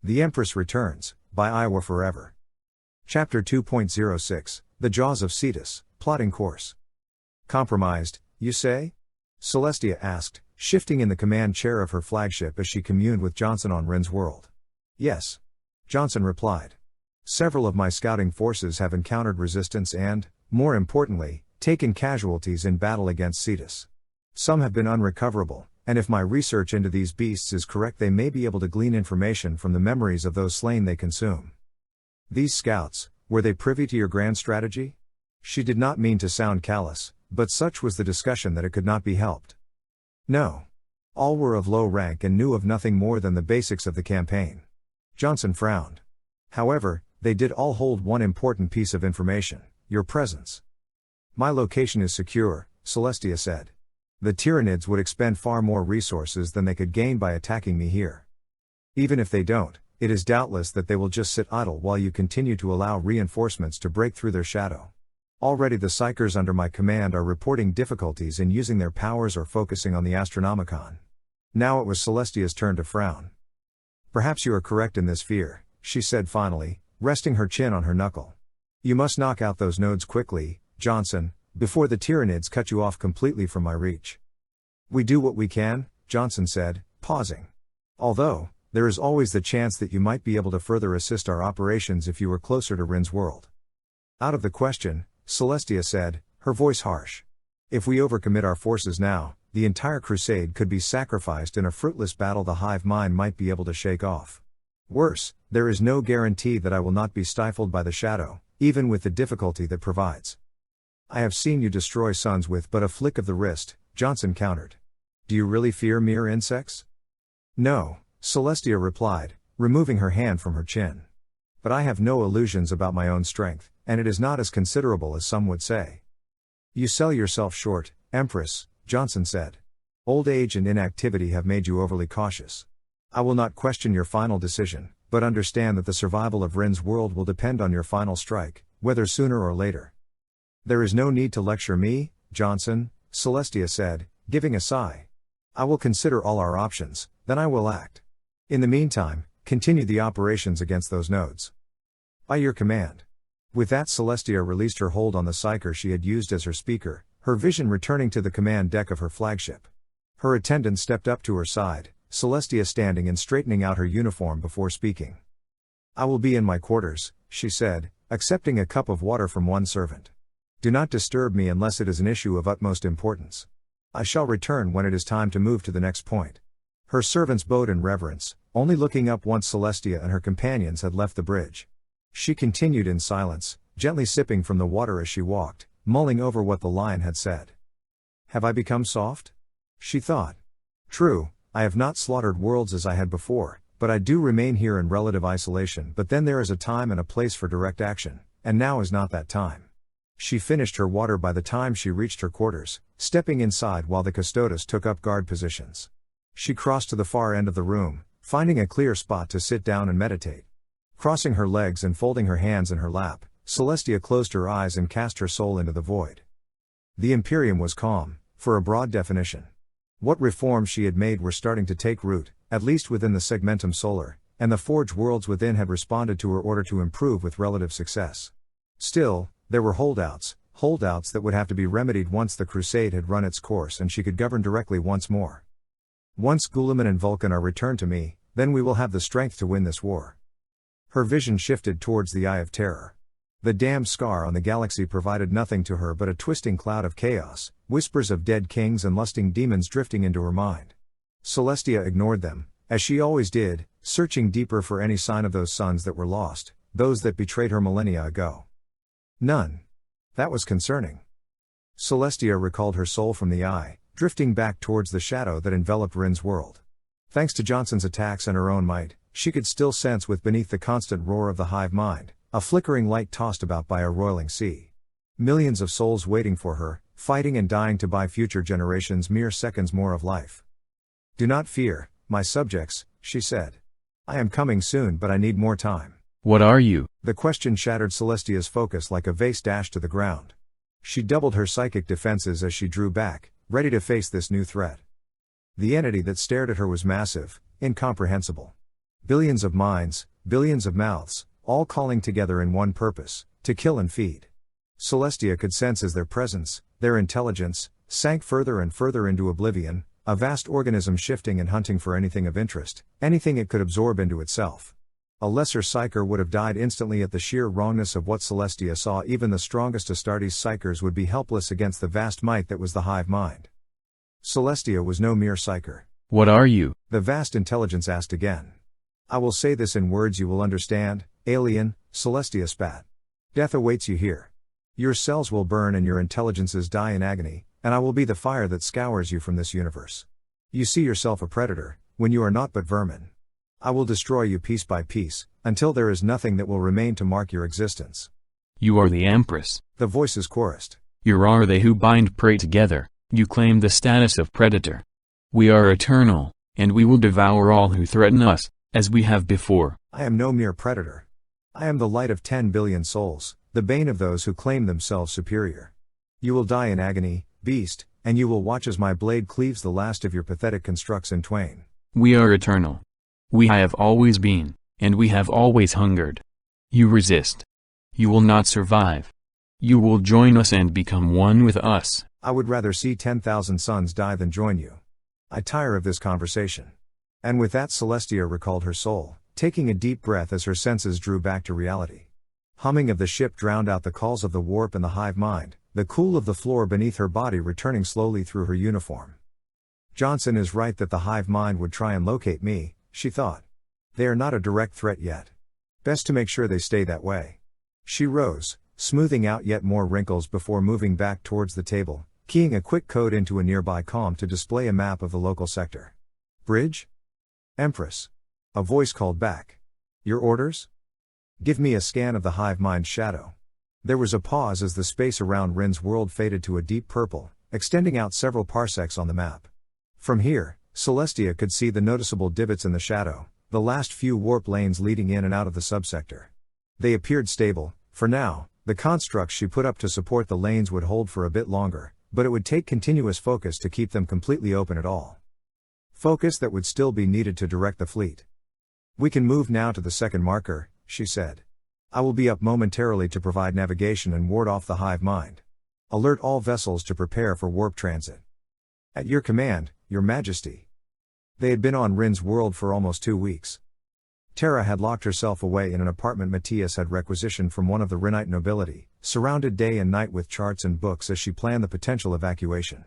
The Empress returns, by Iowa Forever. Chapter 2.06, The Jaws of Cetus, Plotting Course. Compromised, you say? Celestia asked, shifting in the command chair of her flagship as she communed with Johnson on Rin's world. Yes. Johnson replied. Several of my scouting forces have encountered resistance and, more importantly, taken casualties in battle against Cetus. Some have been unrecoverable, and if my research into these beasts is correct, they may be able to glean information from the memories of those slain they consume. These scouts, were they privy to your grand strategy? She did not mean to sound callous, but such was the discussion that it could not be helped. No. All were of low rank and knew of nothing more than the basics of the campaign. Johnson frowned. However, they did all hold one important piece of information: your presence. My location is secure, Celestia said. The Tyranids would expend far more resources than they could gain by attacking me here. Even if they don't, it is doubtless that they will just sit idle while you continue to allow reinforcements to break through their shadow. Already the psychers under my command are reporting difficulties in using their powers or focusing on the Astronomicon. Now it was Celestia's turn to frown. Perhaps you are correct in this fear, she said finally, resting her chin on her knuckle. You must knock out those nodes quickly, Johnson, before the Tyranids cut you off completely from my reach. We do what we can, Johnson said, pausing. Although, there is always the chance that you might be able to further assist our operations if you were closer to Rin's world. Out of the question, Celestia said, her voice harsh. If we overcommit our forces now, the entire crusade could be sacrificed in a fruitless battle the hive mind might be able to shake off. Worse, there is no guarantee that I will not be stifled by the shadow, even with the difficulty that provides. I have seen you destroy suns with but a flick of the wrist, Johnson countered. Do you really fear mere insects? No, Celestia replied, removing her hand from her chin. But I have no illusions about my own strength, and it is not as considerable as some would say. You sell yourself short, Empress, Johnson said. Old age and inactivity have made you overly cautious. I will not question your final decision, but understand that the survival of Rin's world will depend on your final strike, whether sooner or later. There is no need to lecture me, Johnson, Celestia said, giving a sigh. I will consider all our options, then I will act. In the meantime, continue the operations against those nodes. By your command. With that, Celestia released her hold on the psyker she had used as her speaker, her vision returning to the command deck of her flagship. Her attendant stepped up to her side, Celestia standing and straightening out her uniform before speaking. I will be in my quarters, she said, accepting a cup of water from one servant. Do not disturb me unless it is an issue of utmost importance. I shall return when it is time to move to the next point. Her servants bowed in reverence, only looking up once Celestia and her companions had left the bridge. She continued in silence, gently sipping from the water as she walked, mulling over what the lion had said. Have I become soft? She thought. True, I have not slaughtered worlds as I had before, but I do remain here in relative isolation. But then there is a time and a place for direct action, and now is not that time. She finished her water by the time she reached her quarters, stepping inside while the custodes took up guard positions. She crossed to the far end of the room, finding a clear spot to sit down and meditate. Crossing her legs and folding her hands in her lap, Celestia closed her eyes and cast her soul into the void. The Imperium was calm, for a broad definition. What reforms she had made were starting to take root, at least within the segmentum solar, and the forge worlds within had responded to her order to improve with relative success. Still, there were holdouts that would have to be remedied once the crusade had run its course and she could govern directly once more. Once Guilliman and Vulcan are returned to me, then we will have the strength to win this war. Her vision shifted towards the Eye of Terror. The damned scar on the galaxy provided nothing to her but a twisting cloud of chaos, whispers of dead kings and lusting demons drifting into her mind. Celestia ignored them, as she always did, searching deeper for any sign of those suns that were lost, those that betrayed her millennia ago. None. That was concerning. Celestia recalled her soul from the eye, drifting back towards the shadow that enveloped Rin's world. Thanks to Johnson's attacks and her own might, she could still sense with beneath the constant roar of the hive mind, a flickering light tossed about by a roiling sea. Millions of souls waiting for her, fighting and dying to buy future generations mere seconds more of life. Do not fear, my subjects, she said. I am coming soon, but I need more time. What are you? The question shattered Celestia's focus like a vase dashed to the ground. She doubled her psychic defenses as she drew back, ready to face this new threat. The entity that stared at her was massive, incomprehensible. Billions of minds, billions of mouths, all calling together in one purpose, to kill and feed. Celestia could sense as their presence, their intelligence, sank further and further into oblivion, a vast organism shifting and hunting for anything of interest, anything it could absorb into itself. A lesser psyker would have died instantly at the sheer wrongness of what Celestia saw. Even the strongest Astartes psykers would be helpless against the vast might that was the hive mind. Celestia was no mere psyker. What are you? The vast intelligence asked again. I will say this in words you will understand, alien, Celestia spat. Death awaits you here. Your cells will burn and your intelligences die in agony, and I will be the fire that scours you from this universe. You see yourself a predator, when you are naught but vermin. I will destroy you piece by piece, until there is nothing that will remain to mark your existence. You are the Empress. The voices chorused. You are they who bind prey together. You claim the status of predator. We are eternal, and we will devour all who threaten us, as we have before. I am no mere predator. I am the light of 10 billion souls, the bane of those who claim themselves superior. You will die in agony, beast, and you will watch as my blade cleaves the last of your pathetic constructs in twain. We are eternal. We have always been, and we have always hungered. You resist. You will not survive. You will join us and become one with us. I would rather see 10,000 sons die than join you. I tire of this conversation. And with that Celestia recalled her soul, taking a deep breath as her senses drew back to reality. Humming of the ship drowned out the calls of the warp and the hive mind, the cool of the floor beneath her body returning slowly through her uniform. Johnson is right that the hive mind would try and locate me, she thought. They are not a direct threat yet. Best to make sure they stay that way. She rose, smoothing out yet more wrinkles before moving back towards the table, keying a quick code into a nearby comm to display a map of the local sector. Bridge? Empress. A voice called back. Your orders? Give me a scan of the hive mind's shadow. There was a pause as the space around Rin's world faded to a deep purple, extending out several parsecs on the map. From here, Celestia could see the noticeable divots in the shadow, the last few warp lanes leading in and out of the subsector. They appeared stable. For now, the constructs she put up to support the lanes would hold for a bit longer, but it would take continuous focus to keep them completely open at all. Focus that would still be needed to direct the fleet. We can move now to the second marker, she said. I will be up momentarily to provide navigation and ward off the hive mind. Alert all vessels to prepare for warp transit. At your command, Your Majesty. They had been on Rin's world for almost 2 weeks. Terra had locked herself away in an apartment Matthias had requisitioned from one of the Rinite nobility, surrounded day and night with charts and books as she planned the potential evacuation.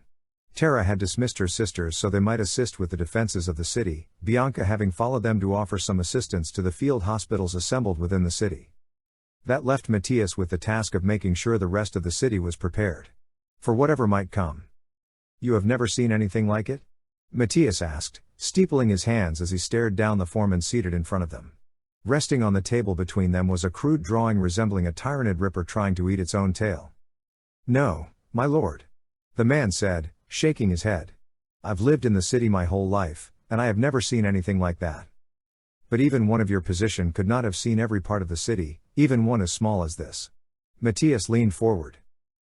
Terra had dismissed her sisters so they might assist with the defenses of the city, Bianca having followed them to offer some assistance to the field hospitals assembled within the city. That left Matthias with the task of making sure the rest of the city was prepared for whatever might come. You have never seen anything like it? Matthias asked, steepling his hands as he stared down the foreman seated in front of them. Resting on the table between them was a crude drawing resembling a tyrannid ripper trying to eat its own tail. No, my lord. The man said, shaking his head. I've lived in the city my whole life, and I have never seen anything like that. But even one of your position could not have seen every part of the city, even one as small as this. Matthias leaned forward.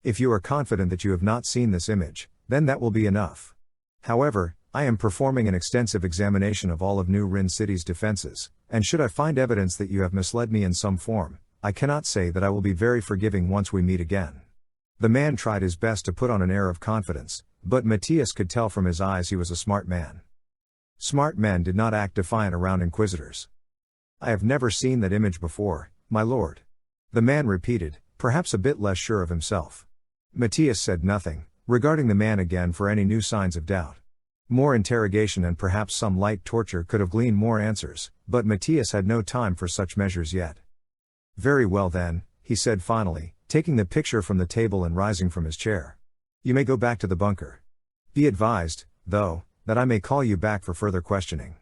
If you are confident that you have not seen this image, then that will be enough. However, I am performing an extensive examination of all of New Rin City's defenses, and should I find evidence that you have misled me in some form, I cannot say that I will be very forgiving once we meet again. The man tried his best to put on an air of confidence, but Matthias could tell from his eyes he was a smart man. Smart men did not act defiant around inquisitors. I have never seen that image before, my lord. The man repeated, perhaps a bit less sure of himself. Matthias said nothing, regarding the man again for any new signs of doubt. More interrogation and perhaps some light torture could have gleaned more answers, but Matthias had no time for such measures yet. Very well then, he said finally, taking the picture from the table and rising from his chair. You may go back to the bunker. Be advised, though, that I may call you back for further questioning.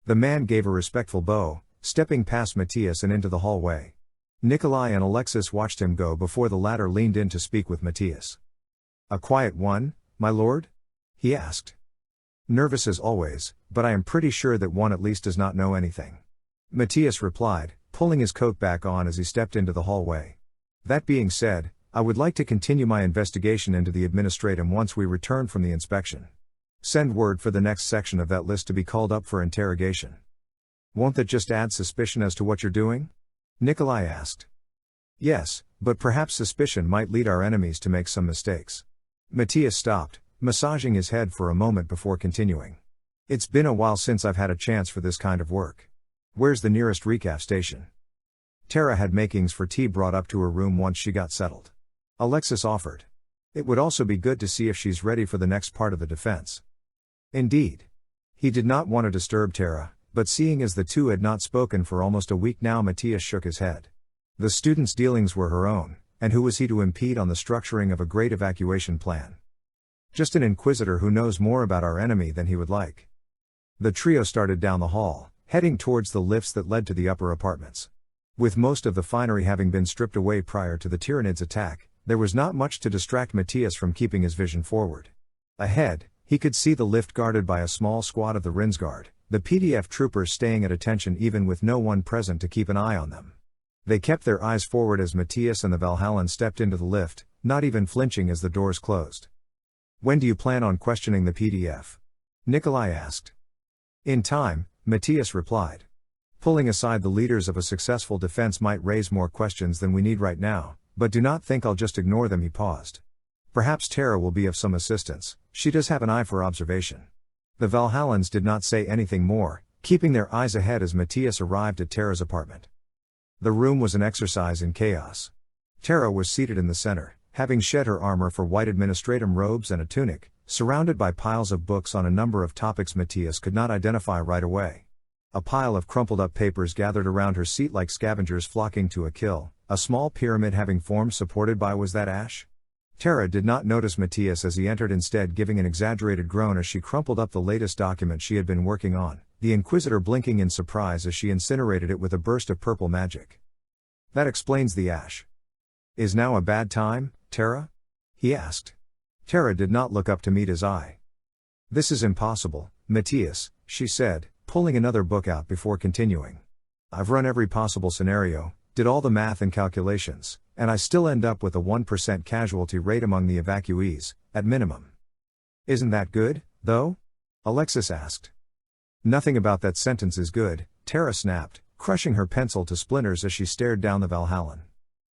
The man gave a respectful bow, stepping past Matthias and into the hallway. Nikolai and Alexis watched him go before the latter leaned in to speak with Matthias. A quiet one, my lord? He asked. Nervous as always, but I am pretty sure that one at least does not know anything. Matthias replied, pulling his coat back on as he stepped into the hallway. That being said, I would like to continue my investigation into the administratum once we return from the inspection. Send word for the next section of that list to be called up for interrogation. Won't that just add suspicion as to what you're doing? Nikolai asked. Yes, but perhaps suspicion might lead our enemies to make some mistakes. Matthias stopped, massaging his head for a moment before continuing. It's been a while since I've had a chance for this kind of work. Where's the nearest recaf station? Tara had makings for tea brought up to her room once she got settled. Alexis offered. It would also be good to see if she's ready for the next part of the defense. Indeed. He did not want to disturb Tara, but seeing as the two had not spoken for almost a week now, Matthias shook his head. The student's dealings were her own, and who was he to impede on the structuring of a great evacuation plan? Just an inquisitor who knows more about our enemy than he would like. The trio started down the hall, heading towards the lifts that led to the upper apartments. With most of the finery having been stripped away prior to the Tyranids' attack, there was not much to distract Matthias from keeping his vision forward. Ahead, he could see the lift guarded by a small squad of the Rinsguard, the PDF troopers staying at attention even with no one present to keep an eye on them. They kept their eyes forward as Matthias and the Valhallan stepped into the lift, not even flinching as the doors closed. When do you plan on questioning the PDF? Nikolai asked. In time, Matthias replied. Pulling aside the leaders of a successful defense might raise more questions than we need right now, but do not think I'll just ignore them. He paused. Perhaps Tara will be of some assistance, she does have an eye for observation. The Valhallans did not say anything more, keeping their eyes ahead as Matthias arrived at Tara's apartment. The room was an exercise in chaos. Tara was seated in the center, having shed her armor for white administratum robes and a tunic, surrounded by piles of books on a number of topics Matthias could not identify right away. A pile of crumpled up papers gathered around her seat like scavengers flocking to a kill, a small pyramid having form supported by was that ash? Tara did not notice Matthias as he entered, instead giving an exaggerated groan as she crumpled up the latest document she had been working on, the Inquisitor blinking in surprise as she incinerated it with a burst of purple magic. That explains the ash. Is now a bad time, Tara? He asked. Tara did not look up to meet his eye. This is impossible, Matthias, she said, pulling another book out before continuing. I've run every possible scenario, did all the math and calculations, and I still end up with a 1% casualty rate among the evacuees, at minimum. Isn't that good, though? Alexis asked. Nothing about that sentence is good, Tara snapped, crushing her pencil to splinters as she stared down the Valhallan.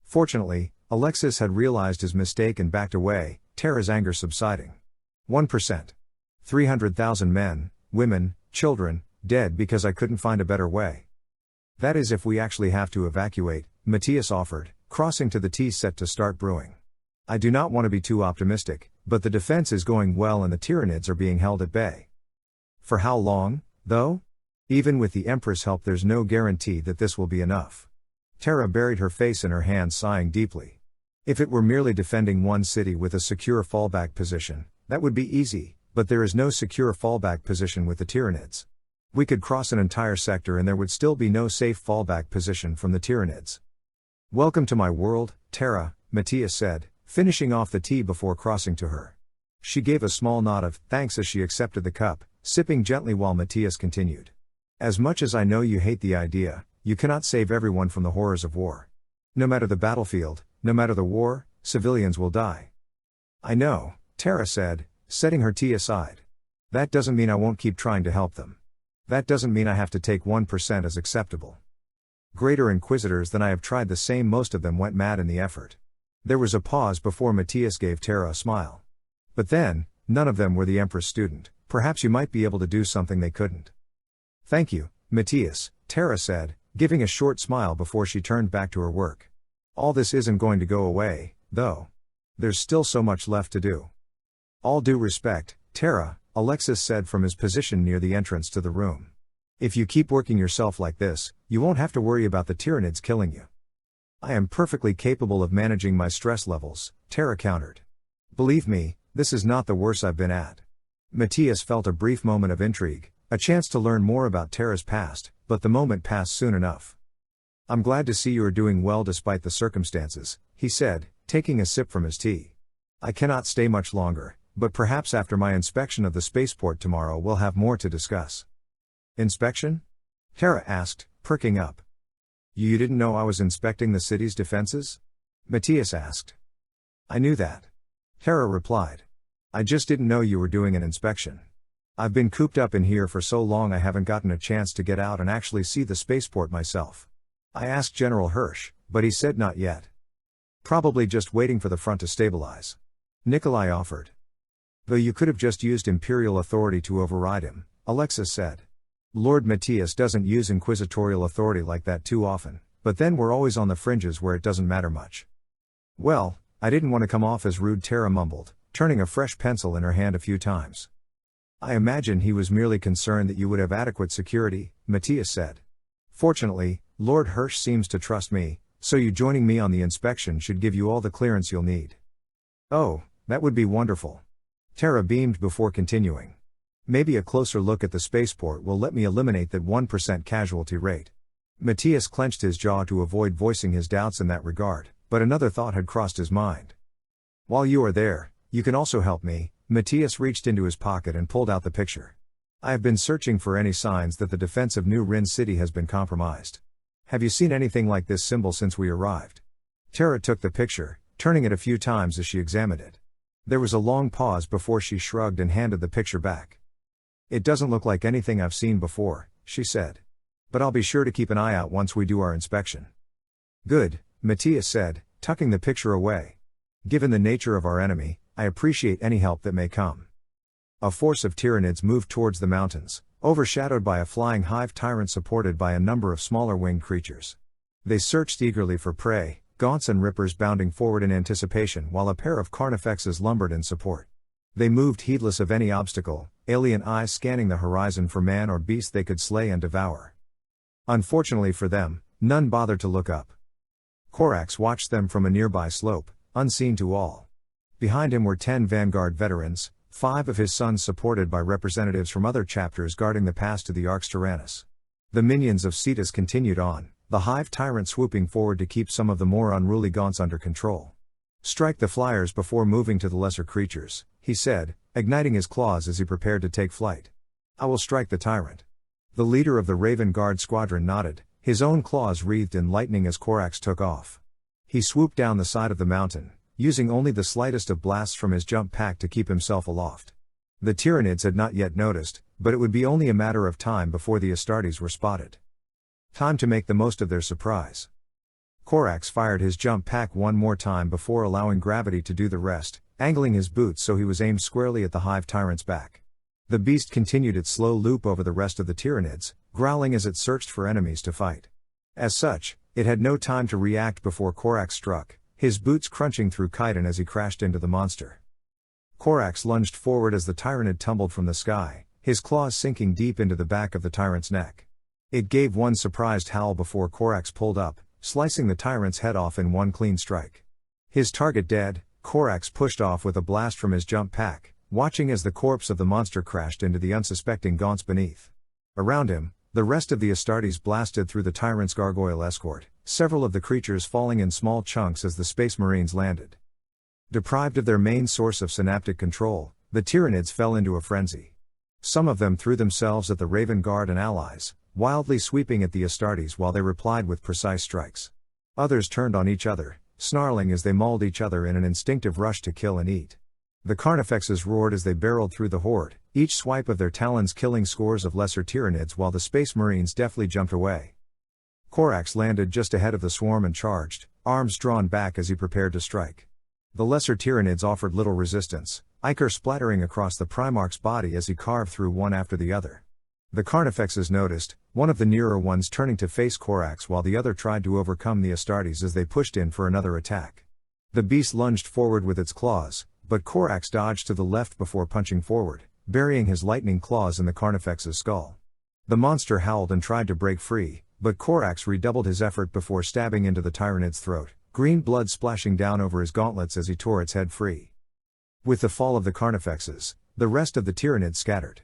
Fortunately, Alexis had realized his mistake and backed away, Tara's anger subsiding. 1%. 300,000 men, women, children, dead because I couldn't find a better way. That is if we actually have to evacuate, Matthias offered, crossing to the tea set to start brewing. I do not want to be too optimistic, but the defense is going well and the Tyranids are being held at bay. For how long, though? Even with the Empress' help there's no guarantee that this will be enough. Tara buried her face in her hands, sighing deeply. If it were merely defending one city with a secure fallback position, that would be easy, but there is no secure fallback position with the Tyranids. We could cross an entire sector and there would still be no safe fallback position from the Tyranids. Welcome to my world, Tara, Matthias said, finishing off the tea before crossing to her. She gave a small nod of thanks as she accepted the cup, sipping gently while Matthias continued. As much as I know you hate the idea, you cannot save everyone from the horrors of war. No matter the battlefield, no matter the war, civilians will die. I know, Tara said, setting her tea aside. That doesn't mean I won't keep trying to help them. That doesn't mean I have to take 1% as acceptable. Greater inquisitors than I have tried the same, most of them went mad in the effort. There was a pause before Matthias gave Tara a smile. But then, none of them were the Empress student, perhaps you might be able to do something they couldn't. Thank you, Matthias, Tara said, giving a short smile before she turned back to her work. All this isn't going to go away, though. There's still so much left to do. All due respect, Tara, Alexis said from his position near the entrance to the room. If you keep working yourself like this, you won't have to worry about the Tyranids killing you. I am perfectly capable of managing my stress levels, Tara countered. Believe me, this is not the worst I've been at. Matthias felt a brief moment of intrigue, a chance to learn more about Tara's past, but the moment passed soon enough. I'm glad to see you are doing well despite the circumstances, he said, taking a sip from his tea. I cannot stay much longer, but perhaps after my inspection of the spaceport tomorrow we'll have more to discuss. Inspection? Tara asked, perking up. You didn't know I was inspecting the city's defenses? Matthias asked. I knew that. Tara replied. I just didn't know you were doing an inspection. I've been cooped up in here for so long I haven't gotten a chance to get out and actually see the spaceport myself. I asked General Hirsch, but he said not yet. Probably just waiting for the front to stabilize. Nikolai offered. Though you could have just used Imperial authority to override him, Alexis said. Lord Matthias doesn't use inquisitorial authority like that too often, but then we're always on the fringes where it doesn't matter much. Well, I didn't want to come off as rude, Tara mumbled, turning a fresh pencil in her hand a few times. I imagine he was merely concerned that you would have adequate security, Matthias said. Fortunately, Lord Hirsch seems to trust me, so you joining me on the inspection should give you all the clearance you'll need. Oh, that would be wonderful. Tara beamed before continuing. Maybe a closer look at the spaceport will let me eliminate that 1% casualty rate. Matthias clenched his jaw to avoid voicing his doubts in that regard, but another thought had crossed his mind. While you are there, you can also help me. Matthias reached into his pocket and pulled out the picture. I have been searching for any signs that the defense of New Rin City has been compromised. Have you seen anything like this symbol since we arrived? Tara took the picture, turning it a few times as she examined it. There was a long pause before she shrugged and handed the picture back. It doesn't look like anything I've seen before, she said. But I'll be sure to keep an eye out once we do our inspection. Good, Matthias said, tucking the picture away. Given the nature of our enemy, I appreciate any help that may come. A force of Tyranids moved towards the mountains, overshadowed by a flying hive tyrant supported by a number of smaller winged creatures. They searched eagerly for prey, gaunts and rippers bounding forward in anticipation while a pair of carnifexes lumbered in support. They moved heedless of any obstacle, alien eyes scanning the horizon for man or beast they could slay and devour. Unfortunately for them, none bothered to look up. Korax watched them from a nearby slope, unseen to all. Behind him were 10 Vanguard veterans, 5 of his sons supported by representatives from other chapters guarding the pass to the Arx Tyrannus. The minions of Cetus continued on, the hive tyrant swooping forward to keep some of the more unruly gaunts under control. Strike the flyers before moving to the lesser creatures, he said, igniting his claws as he prepared to take flight. I will strike the tyrant. The leader of the Raven Guard squadron nodded, his own claws wreathed in lightning as Korax took off. He swooped down the side of the mountain, using only the slightest of blasts from his jump pack to keep himself aloft. The Tyranids had not yet noticed, but it would be only a matter of time before the Astartes were spotted. Time to make the most of their surprise. Korax fired his jump pack one more time before allowing gravity to do the rest, angling his boots so he was aimed squarely at the hive tyrant's back. The beast continued its slow loop over the rest of the Tyranids, growling as it searched for enemies to fight. As such, it had no time to react before Korax struck, his boots crunching through chitin as he crashed into the monster. Korax lunged forward as the Tyranid tumbled from the sky, his claws sinking deep into the back of the tyrant's neck. It gave one surprised howl before Korax pulled up, slicing the tyrant's head off in one clean strike. His target dead, Korax pushed off with a blast from his jump pack, watching as the corpse of the monster crashed into the unsuspecting gaunts beneath. Around him, the rest of the Astartes blasted through the tyrant's gargoyle escort, several of the creatures falling in small chunks as the Space Marines landed. Deprived of their main source of synaptic control, the Tyranids fell into a frenzy. Some of them threw themselves at the Raven Guard and allies, wildly sweeping at the Astartes while they replied with precise strikes. Others turned on each other, snarling as they mauled each other in an instinctive rush to kill and eat. The Carnifexes roared as they barreled through the horde, each swipe of their talons killing scores of lesser Tyranids while the Space Marines deftly jumped away. Korax landed just ahead of the swarm and charged, arms drawn back as he prepared to strike. The lesser Tyranids offered little resistance, ichor splattering across the Primarch's body as he carved through one after the other. The Carnifexes noticed, one of the nearer ones turning to face Korax while the other tried to overcome the Astartes as they pushed in for another attack. The beast lunged forward with its claws, but Korax dodged to the left before punching forward, burying his lightning claws in the Carnifex's skull. The monster howled and tried to break free, but Korax redoubled his effort before stabbing into the Tyranid's throat, green blood splashing down over his gauntlets as he tore its head free. With the fall of the Carnifexes, the rest of the Tyranids scattered.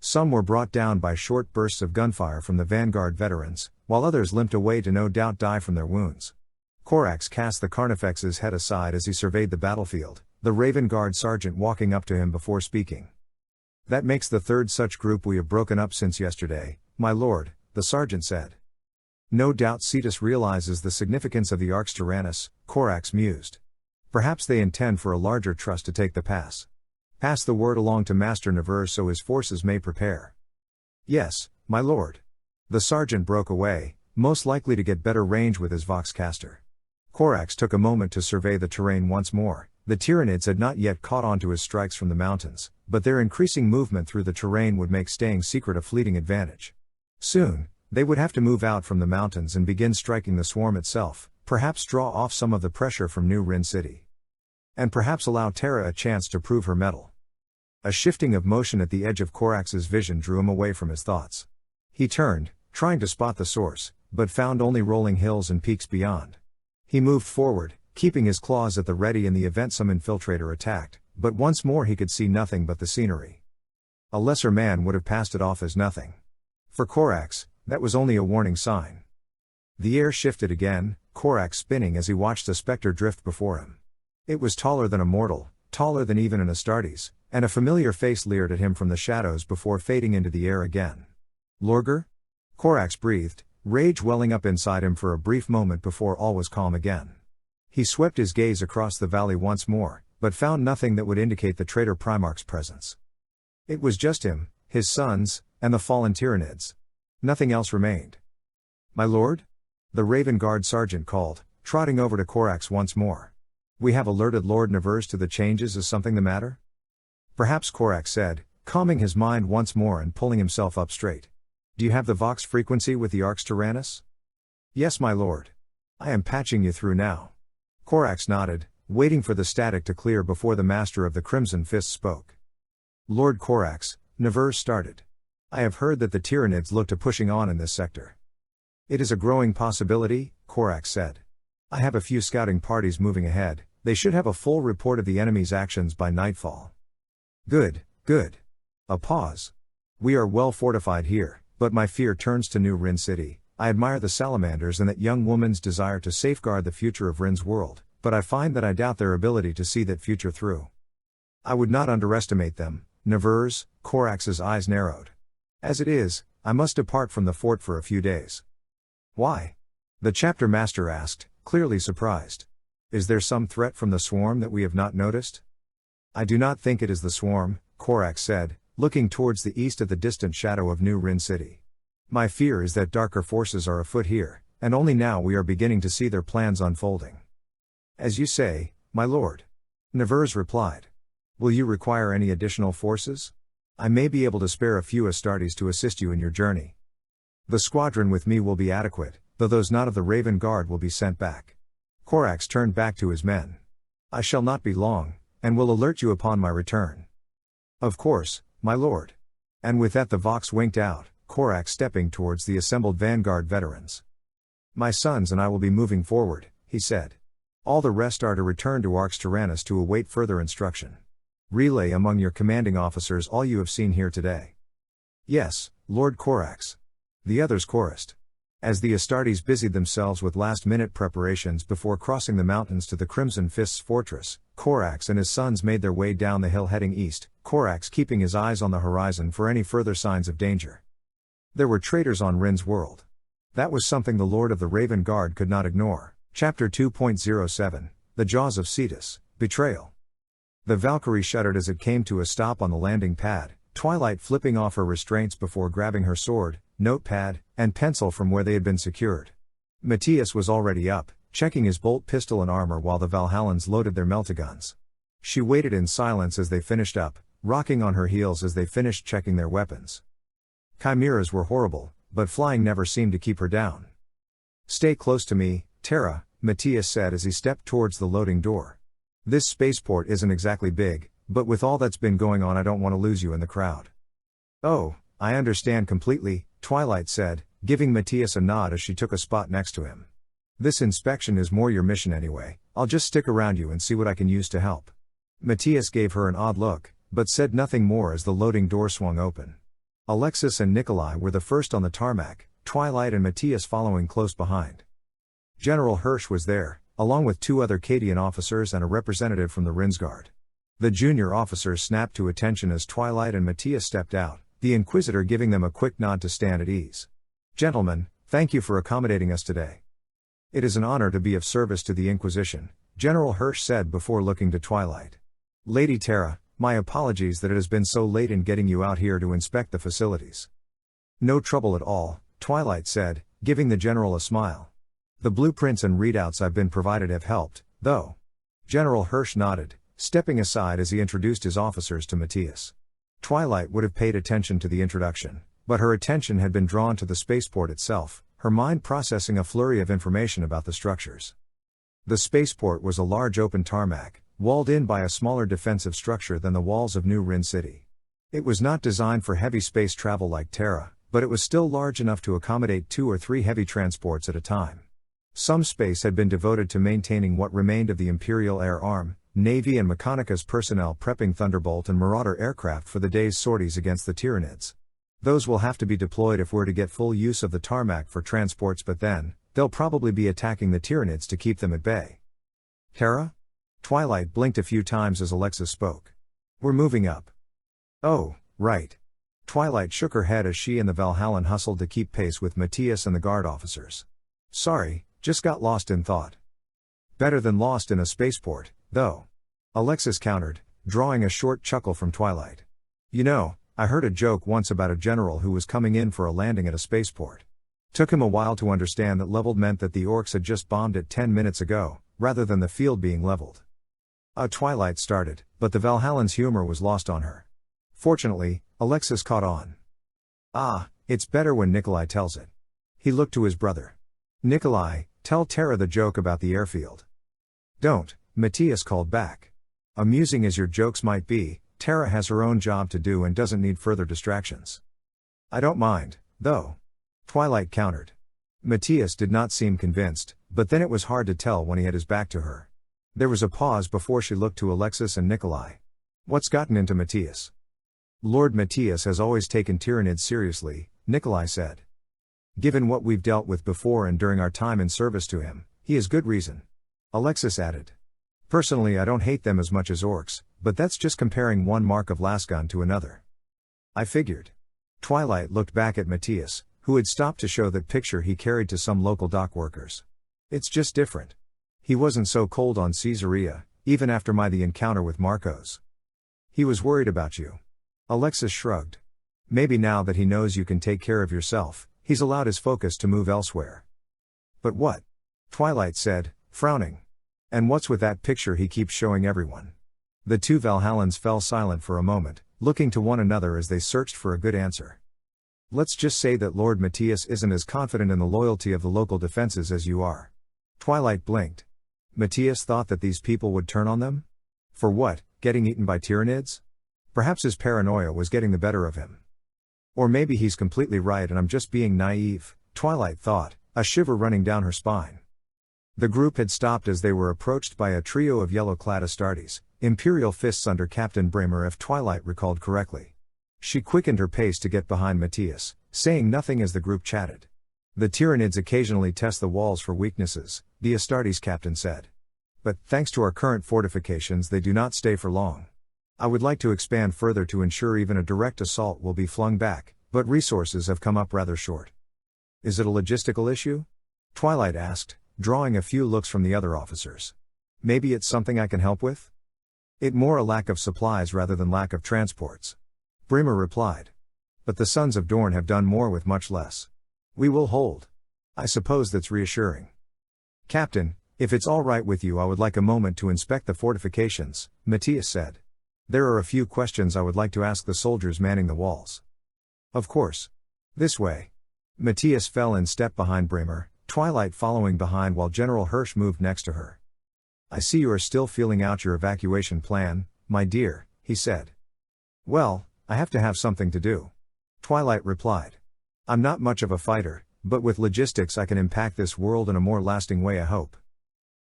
Some were brought down by short bursts of gunfire from the Vanguard veterans, while others limped away to no doubt die from their wounds. Korax cast the Carnifex's head aside as he surveyed the battlefield, the Raven Guard sergeant walking up to him before speaking. That makes the third such group we have broken up since yesterday, my lord, the sergeant said. No doubt Cetus realizes the significance of the Arx Tyrannus, Korax mused. Perhaps they intend for a larger trust to take the pass. Pass the word along to Master Nevers so his forces may prepare. Yes, my lord. The sergeant broke away, most likely to get better range with his Voxcaster. Corax took a moment to survey the terrain once more. The Tyranids had not yet caught on to his strikes from the mountains, but their increasing movement through the terrain would make staying secret a fleeting advantage. Soon, they would have to move out from the mountains and begin striking the swarm itself, perhaps draw off some of the pressure from New Rin City. And perhaps allow Terra a chance to prove her mettle. A shifting of motion at the edge of Corax's vision drew him away from his thoughts. He turned, trying to spot the source, but found only rolling hills and peaks beyond. He moved forward, keeping his claws at the ready in the event some infiltrator attacked, but once more he could see nothing but the scenery. A lesser man would have passed it off as nothing. For Corax, that was only a warning sign. The air shifted again, Corax spinning as he watched a specter drift before him. It was taller than a mortal, taller than even an Astartes, and a familiar face leered at him from the shadows before fading into the air again. Lorgar? Corax breathed, rage welling up inside him for a brief moment before all was calm again. He swept his gaze across the valley once more, but found nothing that would indicate the traitor Primarch's presence. It was just him, his sons, and the fallen Tyranids. Nothing else remained. My lord? The Raven Guard sergeant called, trotting over to Corax once more. We have alerted Lord Nevers to the changes. Is something the matter? Perhaps, Corax said, calming his mind once more and pulling himself up straight. Do you have the Vox frequency with the Arx Tyrannus? Yes, my lord. I am patching you through now. Corax nodded, waiting for the static to clear before the Master of the Crimson Fist spoke. Lord Corax, Nevers started. I have heard that the Tyranids look to pushing on in this sector. It is a growing possibility, Corax said. I have a few scouting parties moving ahead. They should have a full report of the enemy's actions by nightfall. Good, good. A pause. We are well fortified here, but my fear turns to New Rin City. I admire the salamanders and that young woman's desire to safeguard the future of Rin's world, but I find that I doubt their ability to see that future through. I would not underestimate them, Nevers. Corax's eyes narrowed. As it is, I must depart from the fort for a few days. Why? The chapter master asked, clearly surprised. Is there some threat from the swarm that we have not noticed? I do not think it is the swarm, Corax said, looking towards the east at the distant shadow of New Rin City. My fear is that darker forces are afoot here, and only now we are beginning to see their plans unfolding. As you say, my lord. Nevers replied. Will you require any additional forces? I may be able to spare a few Astartes to assist you in your journey. The squadron with me will be adequate, though those not of the Raven Guard will be sent back. Corax turned back to his men. I shall not be long, and will alert you upon my return. Of course, my lord. And with that the Vox winked out, Corax stepping towards the assembled Vanguard veterans. My sons and I will be moving forward, he said. All the rest are to return to Arx Tyrannus to await further instruction. Relay among your commanding officers all you have seen here today. Yes, Lord Corax. The others chorused. As the Astartes busied themselves with last-minute preparations before crossing the mountains to the Crimson Fist's fortress, Corax and his sons made their way down the hill heading east, Corax keeping his eyes on the horizon for any further signs of danger. There were traitors on Rin's world. That was something the Lord of the Raven Guard could not ignore. Chapter 2.07, The Jaws of Cetus, Betrayal. The Valkyrie shuddered as it came to a stop on the landing pad, Twilight flipping off her restraints before grabbing her sword, notepad, and pencil from where they had been secured. Matthias was already up, checking his bolt pistol and armor while the Valhallans loaded their meltaguns. She waited in silence as they finished up, rocking on her heels as they finished checking their weapons. Chimeras were horrible, but flying never seemed to keep her down. Stay close to me, Terra, Matthias said as he stepped towards the loading door. This spaceport isn't exactly big, but with all that's been going on I don't want to lose you in the crowd. Oh, I understand completely, Twilight said, giving Matthias a nod as she took a spot next to him. This inspection is more your mission anyway, I'll just stick around you and see what I can use to help. Matthias gave her an odd look, but said nothing more as the loading door swung open. Alexis and Nikolai were the first on the tarmac, Twilight and Matthias following close behind. General Hirsch was there, along with 2 other Cadian officers and a representative from the Rinsguard. The junior officers snapped to attention as Twilight and Matthias stepped out, the Inquisitor giving them a quick nod to stand at ease. Gentlemen, thank you for accommodating us today. It is an honor to be of service to the Inquisition, General Hirsch said before looking to Twilight. Lady Terra, My apologies that it has been so late in getting you out here to inspect the facilities. No trouble at all, Twilight said, giving the general a smile. The blueprints and readouts I've been provided have helped, though. General Hirsch nodded, stepping aside as he introduced his officers to Matthias. Twilight would have paid attention to the introduction, but her attention had been drawn to the spaceport itself, her mind processing a flurry of information about the structures. The spaceport was a large open tarmac, walled in by a smaller defensive structure than the walls of New Rin City. It was not designed for heavy space travel like Terra, but it was still large enough to accommodate 2 or 3 heavy transports at a time. Some space had been devoted to maintaining what remained of the Imperial Air Arm, Navy and Mechanica's personnel prepping Thunderbolt and Marauder aircraft for the day's sorties against the Tyranids. Those will have to be deployed if we're to get full use of the tarmac for transports, but then, they'll probably be attacking the Tyranids to keep them at bay. Terra? Twilight blinked a few times as Alexis spoke. We're moving up. Oh, right. Twilight shook her head as she and the Valhallan hustled to keep pace with Matthias and the guard officers. Sorry, just got lost in thought. Better than lost in a spaceport, though. Alexis countered, drawing a short chuckle from Twilight. You know, I heard a joke once about a general who was coming in for a landing at a spaceport. Took him a while to understand that leveled meant that the orcs had just bombed it 10 minutes ago, rather than the field being leveled. Twilight started, but the Valhallan's humor was lost on her. Fortunately, Alexis caught on. It's better when Nikolai tells it. He looked to his brother. Nikolai, tell Terra the joke about the airfield. Don't, Matthias called back. Amusing as your jokes might be, Terra has her own job to do and doesn't need further distractions. I don't mind, though. Twilight countered. Matthias did not seem convinced, but then it was hard to tell when he had his back to her. There was a pause before she looked to Alexis and Nikolai. What's gotten into Matthias? Lord Matthias has always taken Tyranids seriously, Nikolai said. Given what we've dealt with before and during our time in service to him, he has good reason. Alexis added. Personally, I don't hate them as much as orcs, but that's just comparing one mark of Lasgun to another. I figured. Twilight looked back at Matthias, who had stopped to show that picture he carried to some local dock workers. It's just different. He wasn't so cold on Caesarea, even after the encounter with Marcos. He was worried about you. Alexis shrugged. Maybe now that he knows you can take care of yourself, he's allowed his focus to move elsewhere. But what? Twilight said, frowning. And what's with that picture he keeps showing everyone? The 2 Valhallans fell silent for a moment, looking to one another as they searched for a good answer. Let's just say that Lord Matthias isn't as confident in the loyalty of the local defenses as you are. Twilight blinked. Matthias thought that these people would turn on them? For what, getting eaten by Tyranids? Perhaps his paranoia was getting the better of him. Or maybe he's completely right and I'm just being naive, Twilight thought, a shiver running down her spine. The group had stopped as they were approached by a trio of yellow-clad Astartes, Imperial fists under Captain Bramer if Twilight recalled correctly. She quickened her pace to get behind Matthias, saying nothing as the group chatted. The Tyranids occasionally test the walls for weaknesses, the Astartes captain said. But, thanks to our current fortifications, they do not stay for long. I would like to expand further to ensure even a direct assault will be flung back, but resources have come up rather short. Is it a logistical issue? Twilight asked, drawing a few looks from the other officers. Maybe it's something I can help with? It more a lack of supplies rather than lack of transports. Bramer replied. But the Sons of Dorn have done more with much less. We will hold. I suppose that's reassuring. Captain, if it's all right with you, I would like a moment to inspect the fortifications, Matthias said. There are a few questions I would like to ask the soldiers manning the walls. Of course. This way. Matthias fell in step behind Bramer, Twilight following behind while General Hirsch moved next to her. I see you are still feeling out your evacuation plan, my dear, he said. Well, I have to have something to do. Twilight replied. I'm not much of a fighter, but with logistics I can impact this world in a more lasting way, I hope.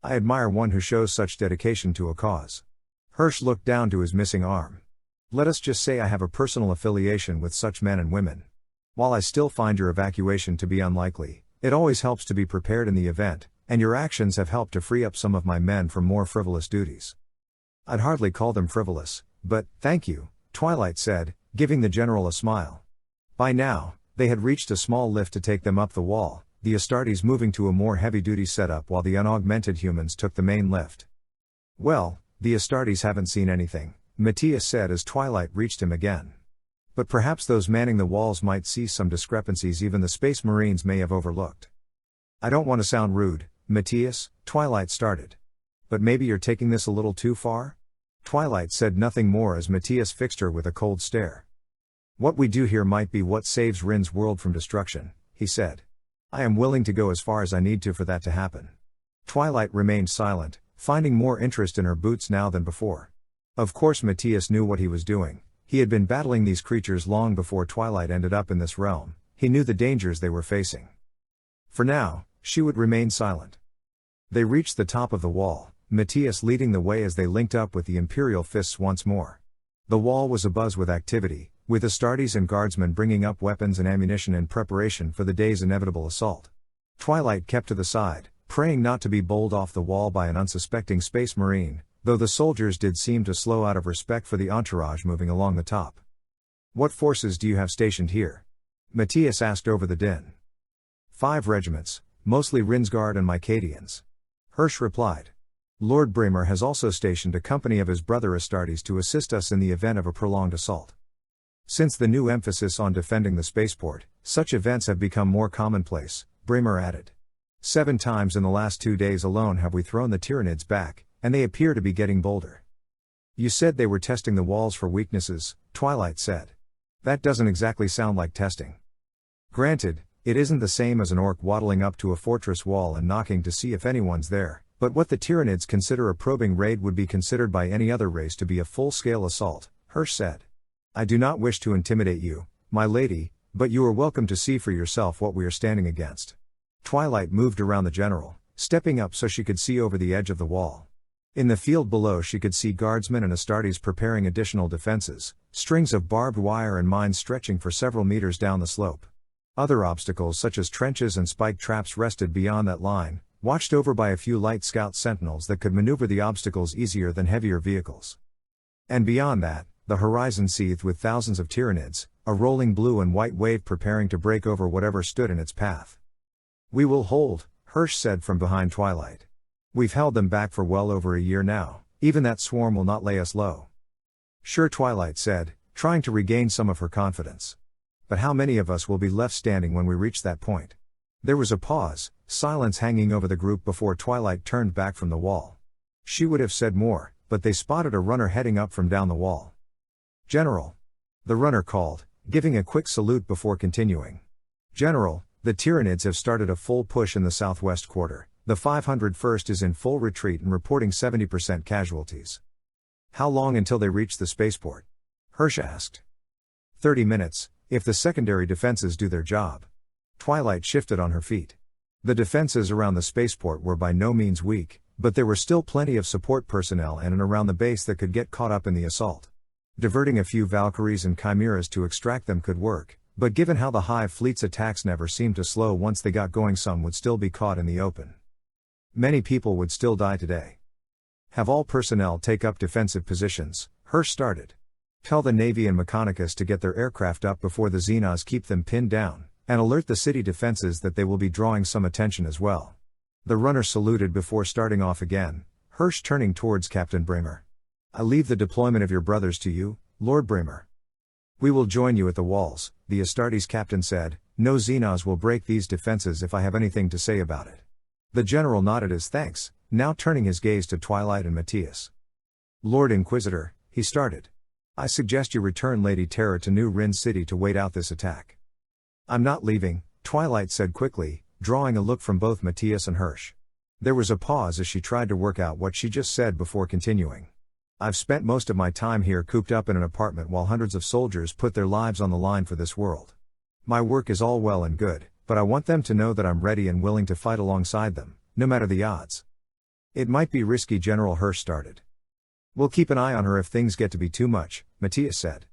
I admire one who shows such dedication to a cause. Hirsch looked down to his missing arm. Let us just say I have a personal affiliation with such men and women. While I still find your evacuation to be unlikely, it always helps to be prepared in the event, and your actions have helped to free up some of my men from more frivolous duties. I'd hardly call them frivolous, but, thank you, Twilight said, giving the general a smile. By now, they had reached a small lift to take them up the wall, the Astartes moving to a more heavy-duty setup while the unaugmented humans took the main lift. Well, the Astartes haven't seen anything, Matthias said as Twilight reached him again. But perhaps those manning the walls might see some discrepancies even the Space Marines may have overlooked. I don't want to sound rude, Matthias, Twilight started. But maybe you're taking this a little too far? Twilight said nothing more as Matthias fixed her with a cold stare. What we do here might be what saves Rin's world from destruction, he said. I am willing to go as far as I need to for that to happen. Twilight remained silent, finding more interest in her boots now than before. Of course Matthias knew what he was doing. He had been battling these creatures long before Twilight ended up in this realm. He knew the dangers they were facing. For now, she would remain silent. They reached the top of the wall, Matthias leading the way as they linked up with the Imperial fists once more. The wall was abuzz with activity, with Astartes and guardsmen bringing up weapons and ammunition in preparation for the day's inevitable assault. Twilight kept to the side, praying not to be bowled off the wall by an unsuspecting Space Marine, though the soldiers did seem to slow out of respect for the entourage moving along the top. What forces do you have stationed here? Matthias asked over the din. 5 regiments, mostly Rinsguard and Mycadians. Hirsch replied. Lord Bremer has also stationed a company of his brother Astartes to assist us in the event of a prolonged assault. Since the new emphasis on defending the spaceport, such events have become more commonplace, Bremer added. 7 times in the last 2 days alone have we thrown the Tyranids back, and they appear to be getting bolder. You said they were testing the walls for weaknesses, Twilight said. That doesn't exactly sound like testing. Granted, it isn't the same as an orc waddling up to a fortress wall and knocking to see if anyone's there, but what the Tyranids consider a probing raid would be considered by any other race to be a full-scale assault, Hirsch said. I do not wish to intimidate you, my lady, but you are welcome to see for yourself what we are standing against. Twilight moved around the general, stepping up so she could see over the edge of the wall. In the field below she could see guardsmen and Astartes preparing additional defenses, strings of barbed wire and mines stretching for several meters down the slope. Other obstacles such as trenches and spike traps rested beyond that line, watched over by a few light scout sentinels that could maneuver the obstacles easier than heavier vehicles. And beyond that, the horizon seethed with thousands of Tyranids, a rolling blue and white wave preparing to break over whatever stood in its path. We will hold, Hirsch said from behind Twilight. We've held them back for well over a year now, even that swarm will not lay us low. Sure, Twilight said, trying to regain some of her confidence. But how many of us will be left standing when we reach that point? There was a pause, silence hanging over the group before Twilight turned back from the wall. She would have said more, but they spotted a runner heading up from down the wall. General. The runner called, giving a quick salute before continuing. General, the Tyranids have started a full push in the southwest quarter. The 501st is in full retreat and reporting 70% casualties. How long until they reach the spaceport? Hirsch asked. 30 minutes, if the secondary defenses do their job. Twilight shifted on her feet. The defenses around the spaceport were by no means weak, but there were still plenty of support personnel in and around the base that could get caught up in the assault. Diverting a few Valkyries and Chimeras to extract them could work, but given how the Hive fleet's attacks never seemed to slow once they got going, some would still be caught in the open. Many people would still die today. Have all personnel take up defensive positions, Hirsch started. Tell the Navy and Mechanicus to get their aircraft up before the Xenos keep them pinned down, and alert the city defenses that they will be drawing some attention as well. The runner saluted before starting off again, Hirsch turning towards Captain Bremer. I leave the deployment of your brothers to you, Lord Bremer. We will join you at the walls, the Astartes captain said. No Xenos will break these defenses if I have anything to say about it. The general nodded as thanks, now turning his gaze to Twilight and Matthias. Lord Inquisitor, he started. I suggest you return Lady Terra to New Rin City to wait out this attack. I'm not leaving, Twilight said quickly, drawing a look from both Matthias and Hirsch. There was a pause as she tried to work out what she just said before continuing. I've spent most of my time here cooped up in an apartment while hundreds of soldiers put their lives on the line for this world. My work is all well and good, but I want them to know that I'm ready and willing to fight alongside them, no matter the odds. It might be risky, General Hirsch started. We'll keep an eye on her if things get to be too much, Matthias said.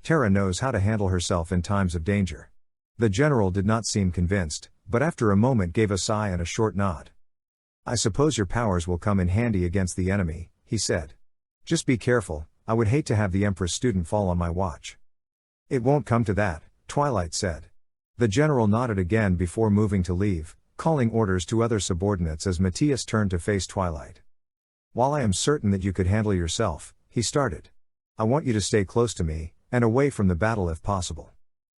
Terra knows how to handle herself in times of danger. The general did not seem convinced, but after a moment gave a sigh and a short nod. I suppose your powers will come in handy against the enemy, he said. Just be careful, I would hate to have the Empress student fall on my watch. It won't come to that, Twilight said. The general nodded again before moving to leave, calling orders to other subordinates as Matthias turned to face Twilight. While I am certain that you could handle yourself, he started. I want you to stay close to me, and away from the battle if possible.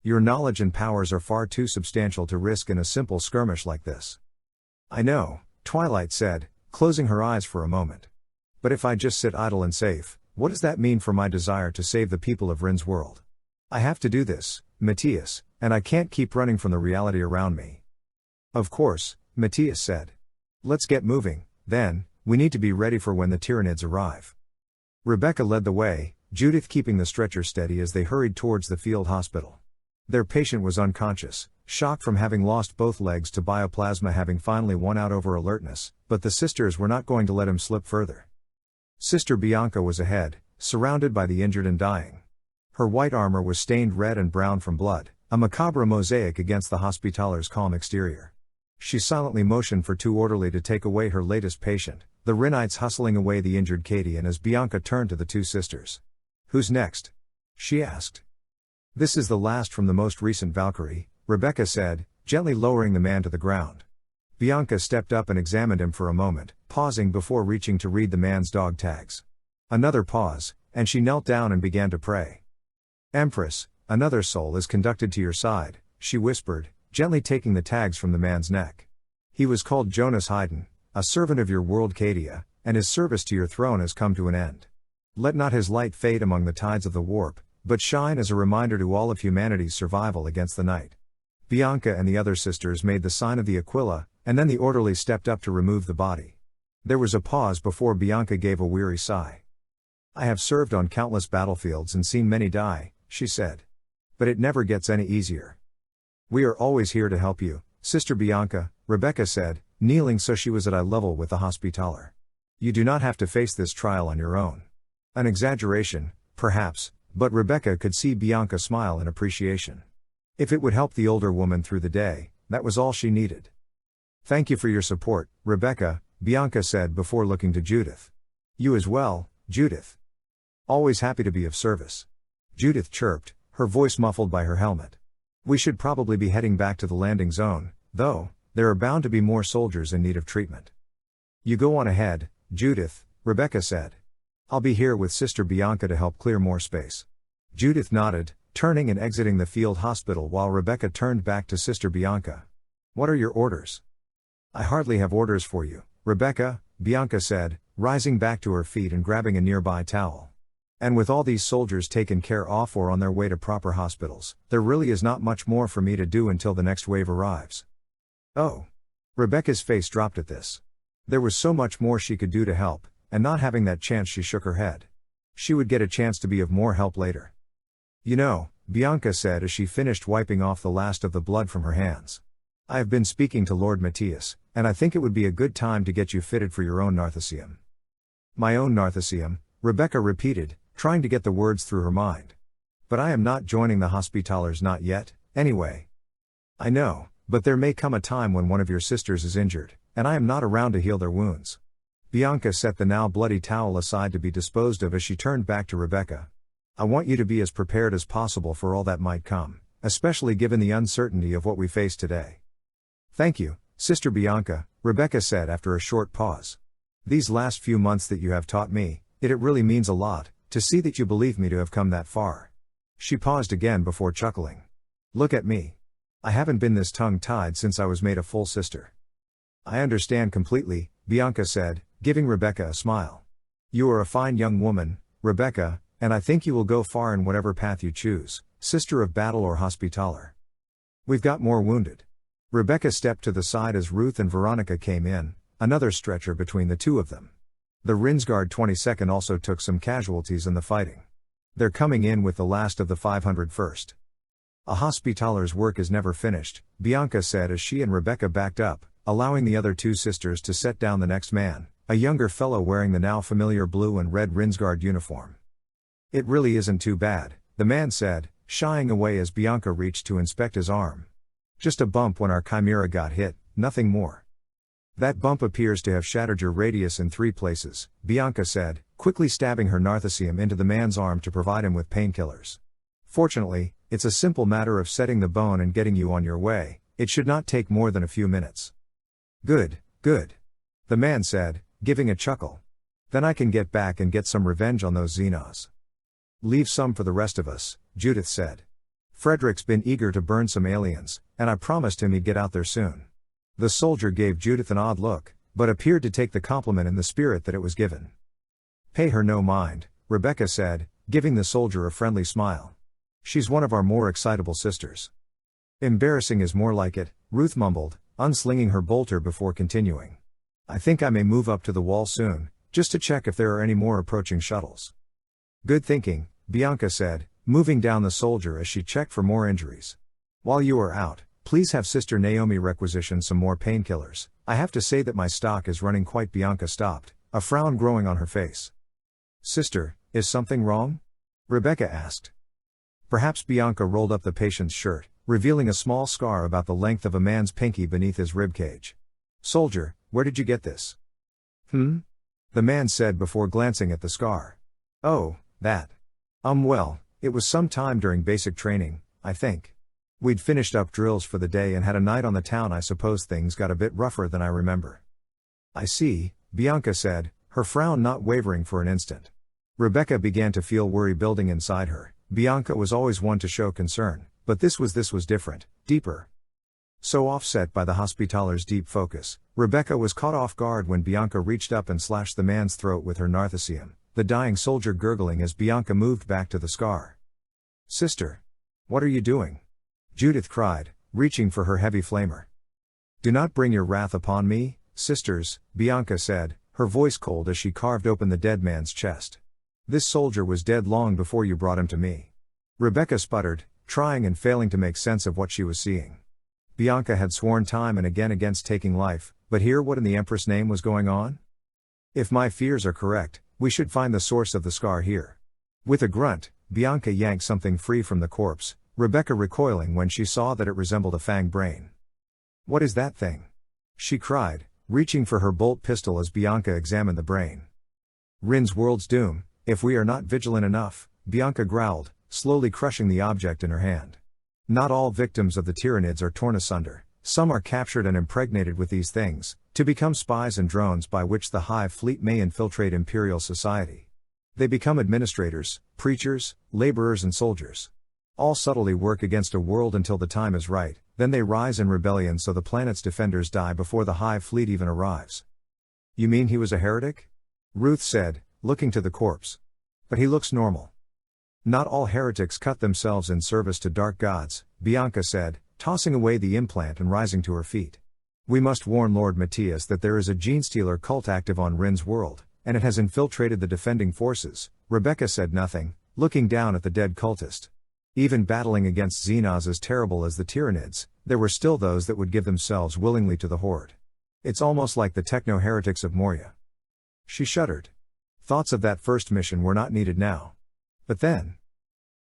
Your knowledge and powers are far too substantial to risk in a simple skirmish like this. I know, Twilight said, closing her eyes for a moment. But if I just sit idle and safe, what does that mean for my desire to save the people of Rin's world? I have to do this, Matthias, and I can't keep running from the reality around me. Of course, Matthias said. Let's get moving, then, we need to be ready for when the Tyranids arrive. Rebecca led the way, Judith keeping the stretcher steady as they hurried towards the field hospital. Their patient was unconscious, shocked from having lost both legs to bioplasma having finally won out over alertness, but the sisters were not going to let him slip further. Sister Bianca was ahead, surrounded by the injured and dying. Her white armor was stained red and brown from blood, a macabre mosaic against the Hospitaler's calm exterior. She silently motioned for two orderly to take away her latest patient, the Rinites hustling away the injured Katie, and as Bianca turned to the two sisters. Who's next? She asked. This is the last from the most recent Valkyrie, Rebecca said, gently lowering the man to the ground. Bianca stepped up and examined him for a moment, pausing before reaching to read the man's dog tags. Another pause, and she knelt down and began to pray. Empress, another soul is conducted to your side, she whispered, gently taking the tags from the man's neck. He was called Jonas Haydn, a servant of your world Cadia, and his service to your throne has come to an end. Let not his light fade among the tides of the warp, but shine as a reminder to all of humanity's survival against the night. Bianca and the other sisters made the sign of the Aquila, and then the orderly stepped up to remove the body. There was a pause before Bianca gave a weary sigh. I have served on countless battlefields and seen many die, she said. But it never gets any easier. We are always here to help you, Sister Bianca, Rebecca said, kneeling so she was at eye level with the Hospitaller. You do not have to face this trial on your own. An exaggeration, perhaps, but Rebecca could see Bianca smile in appreciation. If it would help the older woman through the day, that was all she needed. Thank you for your support, Rebecca, Bianca said before looking to Judith. You as well, Judith. Always happy to be of service. Judith chirped, her voice muffled by her helmet. We should probably be heading back to the landing zone, though, there are bound to be more soldiers in need of treatment. You go on ahead, Judith, Rebecca said. I'll be here with Sister Bianca to help clear more space. Judith nodded, turning and exiting the field hospital while Rebecca turned back to Sister Bianca. What are your orders? I hardly have orders for you, Rebecca, Bianca said, rising back to her feet and grabbing a nearby towel. And with all these soldiers taken care of or on their way to proper hospitals, there really is not much more for me to do until the next wave arrives. Oh. Rebecca's face dropped at this. There was so much more she could do to help, and not having that chance she shook her head. She would get a chance to be of more help later. You know, Bianca said as she finished wiping off the last of the blood from her hands. I have been speaking to Lord Matthias, and I think it would be a good time to get you fitted for your own Narthecium. My own Narthecium, Rebecca repeated, trying to get the words through her mind. But I am not joining the Hospitallers, not yet, anyway. I know, but there may come a time when one of your sisters is injured, and I am not around to heal their wounds. Bianca set the now bloody towel aside to be disposed of as she turned back to Rebecca. I want you to be as prepared as possible for all that might come, especially given the uncertainty of what we face today. Thank you, Sister Bianca, Rebecca said after a short pause. These last few months that you have taught me, it really means a lot, to see that you believe me to have come that far. She paused again before chuckling. Look at me. I haven't been this tongue-tied since I was made a full sister. I understand completely, Bianca said, giving Rebecca a smile. You are a fine young woman, Rebecca, and I think you will go far in whatever path you choose, Sister of Battle or Hospitaller. We've got more wounded. Rebecca stepped to the side as Ruth and Veronica came in, another stretcher between the two of them. The Rinsguard 22nd also took some casualties in the fighting. They're coming in with the last of the 501st. A Hospitaller's work is never finished, Bianca said as she and Rebecca backed up, allowing the other two sisters to set down the next man, a younger fellow wearing the now familiar blue and red Rinsguard uniform. It really isn't too bad, the man said, shying away as Bianca reached to inspect his arm. Just a bump when our chimera got hit, nothing more. That bump appears to have shattered your radius in 3 places, Bianca said, quickly stabbing her Narthecium into the man's arm to provide him with painkillers. Fortunately, it's a simple matter of setting the bone and getting you on your way, it should not take more than a few minutes. Good, good. The man said, giving a chuckle. Then I can get back and get some revenge on those Xenos. Leave some for the rest of us, Judith said. Frederick's been eager to burn some aliens, and I promised him he'd get out there soon. The soldier gave Judith an odd look, but appeared to take the compliment in the spirit that it was given. Pay her no mind, Rebecca said, giving the soldier a friendly smile. She's one of our more excitable sisters. Embarrassing is more like it, Ruth mumbled, unslinging her bolter before continuing. I think I may move up to the wall soon, just to check if there are any more approaching shuttles. Good thinking, Bianca said, moving down the soldier as she checked for more injuries. While you are out, please have Sister Naomi requisition some more painkillers. I have to say that my stock is running quite. Bianca stopped, a frown growing on her face. Sister, is something wrong? Rebecca asked. Perhaps. Bianca rolled up the patient's shirt, revealing a small scar about the length of a man's pinky beneath his ribcage. Soldier, where did you get this? The man said before glancing at the scar. Oh, that. Well, it was some time during basic training, I think. We'd finished up drills for the day and had a night on the town. I suppose things got a bit rougher than I remember. I see, Bianca said, her frown not wavering for an instant. Rebecca began to feel worry building inside her. Bianca was always one to show concern, but this was different, deeper. So offset by the Hospitaler's deep focus, Rebecca was caught off guard when Bianca reached up and slashed the man's throat with her narthecium, the dying soldier gurgling as Bianca moved back to the scar. Sister! What are you doing? Judith cried, reaching for her heavy flamer. Do not bring your wrath upon me, sisters, Bianca said, her voice cold as she carved open the dead man's chest. This soldier was dead long before you brought him to me. Rebecca sputtered, trying and failing to make sense of what she was seeing. Bianca had sworn time and again against taking life, but here what in the Empress' name was going on? If my fears are correct, we should find the source of the scar here. With a grunt, Bianca yanked something free from the corpse, Rebecca recoiling when she saw that it resembled a fang brain. What is that thing? She cried, reaching for her bolt pistol as Bianca examined the brain. Rin's world's doom, if we are not vigilant enough, Bianca growled, slowly crushing the object in her hand. Not all victims of the Tyranids are torn asunder, some are captured and impregnated with these things, to become spies and drones by which the Hive Fleet may infiltrate Imperial society. They become administrators, preachers, laborers and soldiers. All subtly work against a world until the time is right, then they rise in rebellion so the planet's defenders die before the Hive Fleet even arrives. You mean he was a heretic? Ruth said, looking to the corpse. But he looks normal. Not all heretics cut themselves in service to dark gods, Bianca said, tossing away the implant and rising to her feet. We must warn Lord Matthias that there is a genestealer cult active on Rin's world, and it has infiltrated the defending forces. Rebecca said nothing, looking down at the dead cultist. Even battling against Xenos as terrible as the Tyranids, there were still those that would give themselves willingly to the Horde. It's almost like the techno-heretics of Moria. She shuddered. Thoughts of that first mission were not needed now. But then.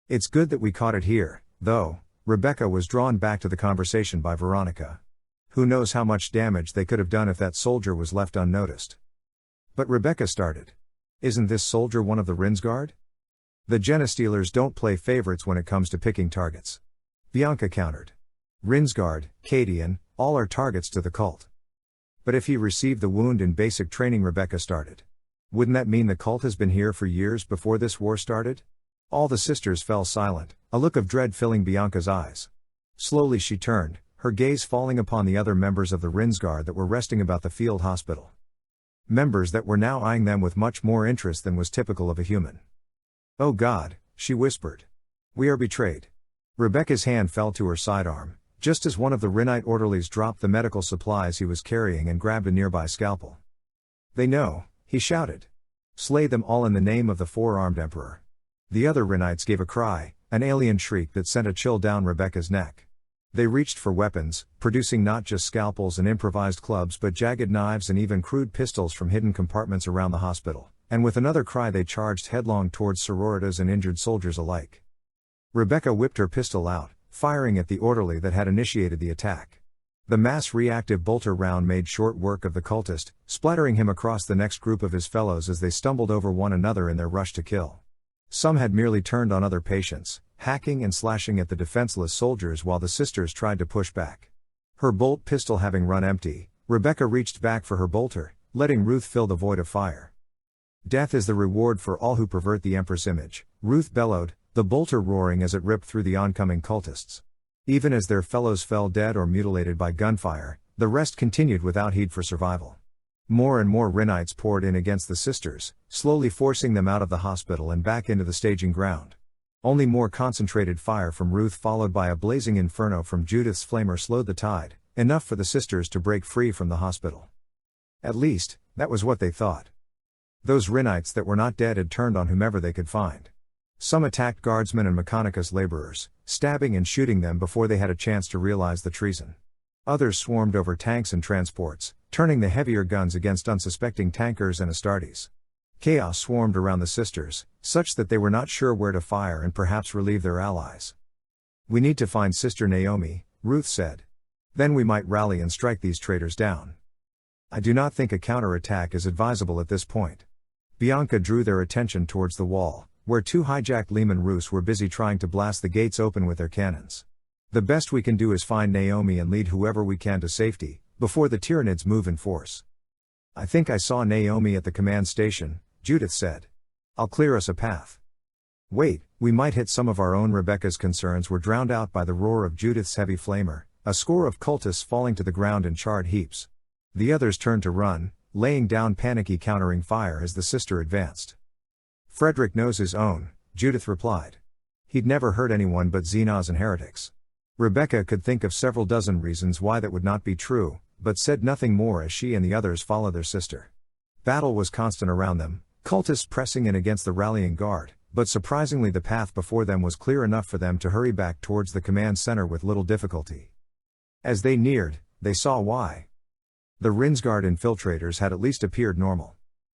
It's good that we caught it here, though. Rebecca was drawn back to the conversation by Veronica. Who knows how much damage they could have done if that soldier was left unnoticed. But Rebecca started. Isn't this soldier one of the Rinsguard? The Genestealers don't play favorites when it comes to picking targets. Bianca countered. Rinsguard, Cadian, all are targets to the cult. But if he received the wound in basic training, Rebecca started. Wouldn't that mean the cult has been here for years before this war started? All the sisters fell silent, a look of dread filling Bianca's eyes. Slowly she turned, her gaze falling upon the other members of the Rinsguard that were resting about the field hospital. Members that were now eyeing them with much more interest than was typical of a human. Oh God, she whispered. We are betrayed. Rebecca's hand fell to her sidearm, just as one of the Rinite orderlies dropped the medical supplies he was carrying and grabbed a nearby scalpel. They know, he shouted. Slay them all in the name of the four-armed Emperor. The other Rinites gave a cry, an alien shriek that sent a chill down Rebecca's neck. They reached for weapons, producing not just scalpels and improvised clubs but jagged knives and even crude pistols from hidden compartments around the hospital, and with another cry they charged headlong towards sororitas and injured soldiers alike. Rebecca whipped her pistol out, firing at the orderly that had initiated the attack. The mass-reactive bolter round made short work of the cultist, splattering him across the next group of his fellows as they stumbled over one another in their rush to kill. Some had merely turned on other patients, hacking and slashing at the defenseless soldiers while the sisters tried to push back. Her bolt pistol having run empty, Rebecca reached back for her bolter, letting Ruth fill the void of fire. Death is the reward for all who pervert the Empress image, Ruth bellowed, the bolter roaring as it ripped through the oncoming cultists. Even as their fellows fell dead or mutilated by gunfire, the rest continued without heed for survival. More and more Rinnites poured in against the sisters, slowly forcing them out of the hospital and back into the staging ground. Only more concentrated fire from Ruth followed by a blazing inferno from Judith's flamer slowed the tide, enough for the sisters to break free from the hospital. At least, that was what they thought. Those Rinnites that were not dead had turned on whomever they could find. Some attacked guardsmen and Mechanicus laborers, stabbing and shooting them before they had a chance to realize the treason. Others swarmed over tanks and transports, turning the heavier guns against unsuspecting tankers and Astartes. Chaos swarmed around the sisters, such that they were not sure where to fire and perhaps relieve their allies. We need to find Sister Naomi, Ruth said. Then we might rally and strike these traitors down. I do not think a counterattack is advisable at this point. Bianca drew their attention towards the wall, where two hijacked Leman Rus were busy trying to blast the gates open with their cannons. The best we can do is find Naomi and lead whoever we can to safety, before the Tyranids move in force. I think I saw Naomi at the command station, Judith said. I'll clear us a path. Wait, we might hit some of our own. Rebecca's concerns were drowned out by the roar of Judith's heavy flamer, a score of cultists falling to the ground in charred heaps. The others turned to run, laying down panicky countering fire as the sister advanced. Frederick knows his own, Judith replied. He'd never hurt anyone but Xenos and heretics. Rebecca could think of several dozen reasons why that would not be true, but said nothing more as she and the others followed their sister. Battle was constant around them, cultists pressing in against the rallying guard, but surprisingly the path before them was clear enough for them to hurry back towards the command center with little difficulty. As they neared, they saw why. The Rinsguard infiltrators had at least appeared normal.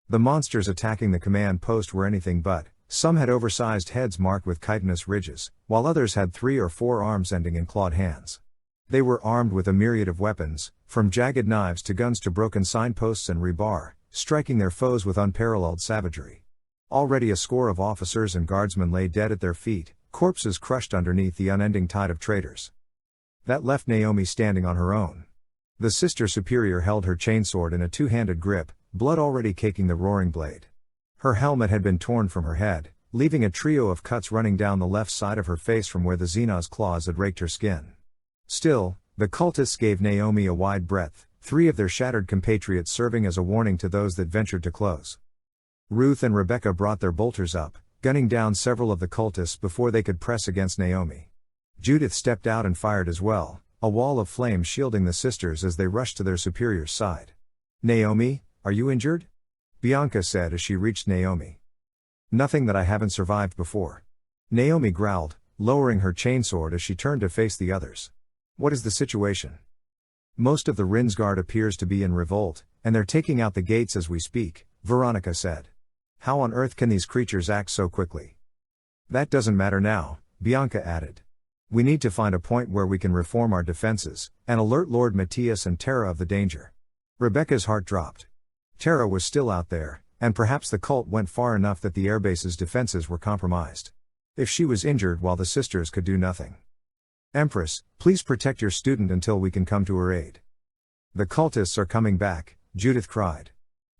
The monsters attacking the command post were anything but. Some had oversized heads marked with chitinous ridges, while others had 3 or 4 arms ending in clawed hands. They were armed with a myriad of weapons, from jagged knives to guns to broken signposts and rebar, striking their foes with unparalleled savagery. Already a score of officers and guardsmen lay dead at their feet, corpses crushed underneath the unending tide of traitors. That left Naomi standing on her own. The Sister Superior held her chainsword in a two-handed grip, blood already caking the roaring blade. Her helmet had been torn from her head, leaving a trio of cuts running down the left side of her face from where the Xenos claws had raked her skin. Still, the cultists gave Naomi a wide breadth, 3 of their shattered compatriots serving as a warning to those that ventured to close. Ruth and Rebecca brought their bolters up, gunning down several of the cultists before they could press against Naomi. Judith stepped out and fired as well, a wall of flame shielding the sisters as they rushed to their superior's side. Naomi, are you injured? Bianca said as she reached Naomi. Nothing that I haven't survived before. Naomi growled, lowering her chainsword as she turned to face the others. What is the situation? Most of the Rinsguard appears to be in revolt, and they're taking out the gates as we speak, Veronica said. How on earth can these creatures act so quickly? That doesn't matter now, Bianca added. We need to find a point where we can reform our defenses, and alert Lord Matthias and Terra of the danger. Rebecca's heart dropped. Terra was still out there, and perhaps the cult went far enough that the airbase's defenses were compromised. If she was injured while the sisters could do nothing. Empress, please protect your student until we can come to her aid. The cultists are coming back, Judith cried.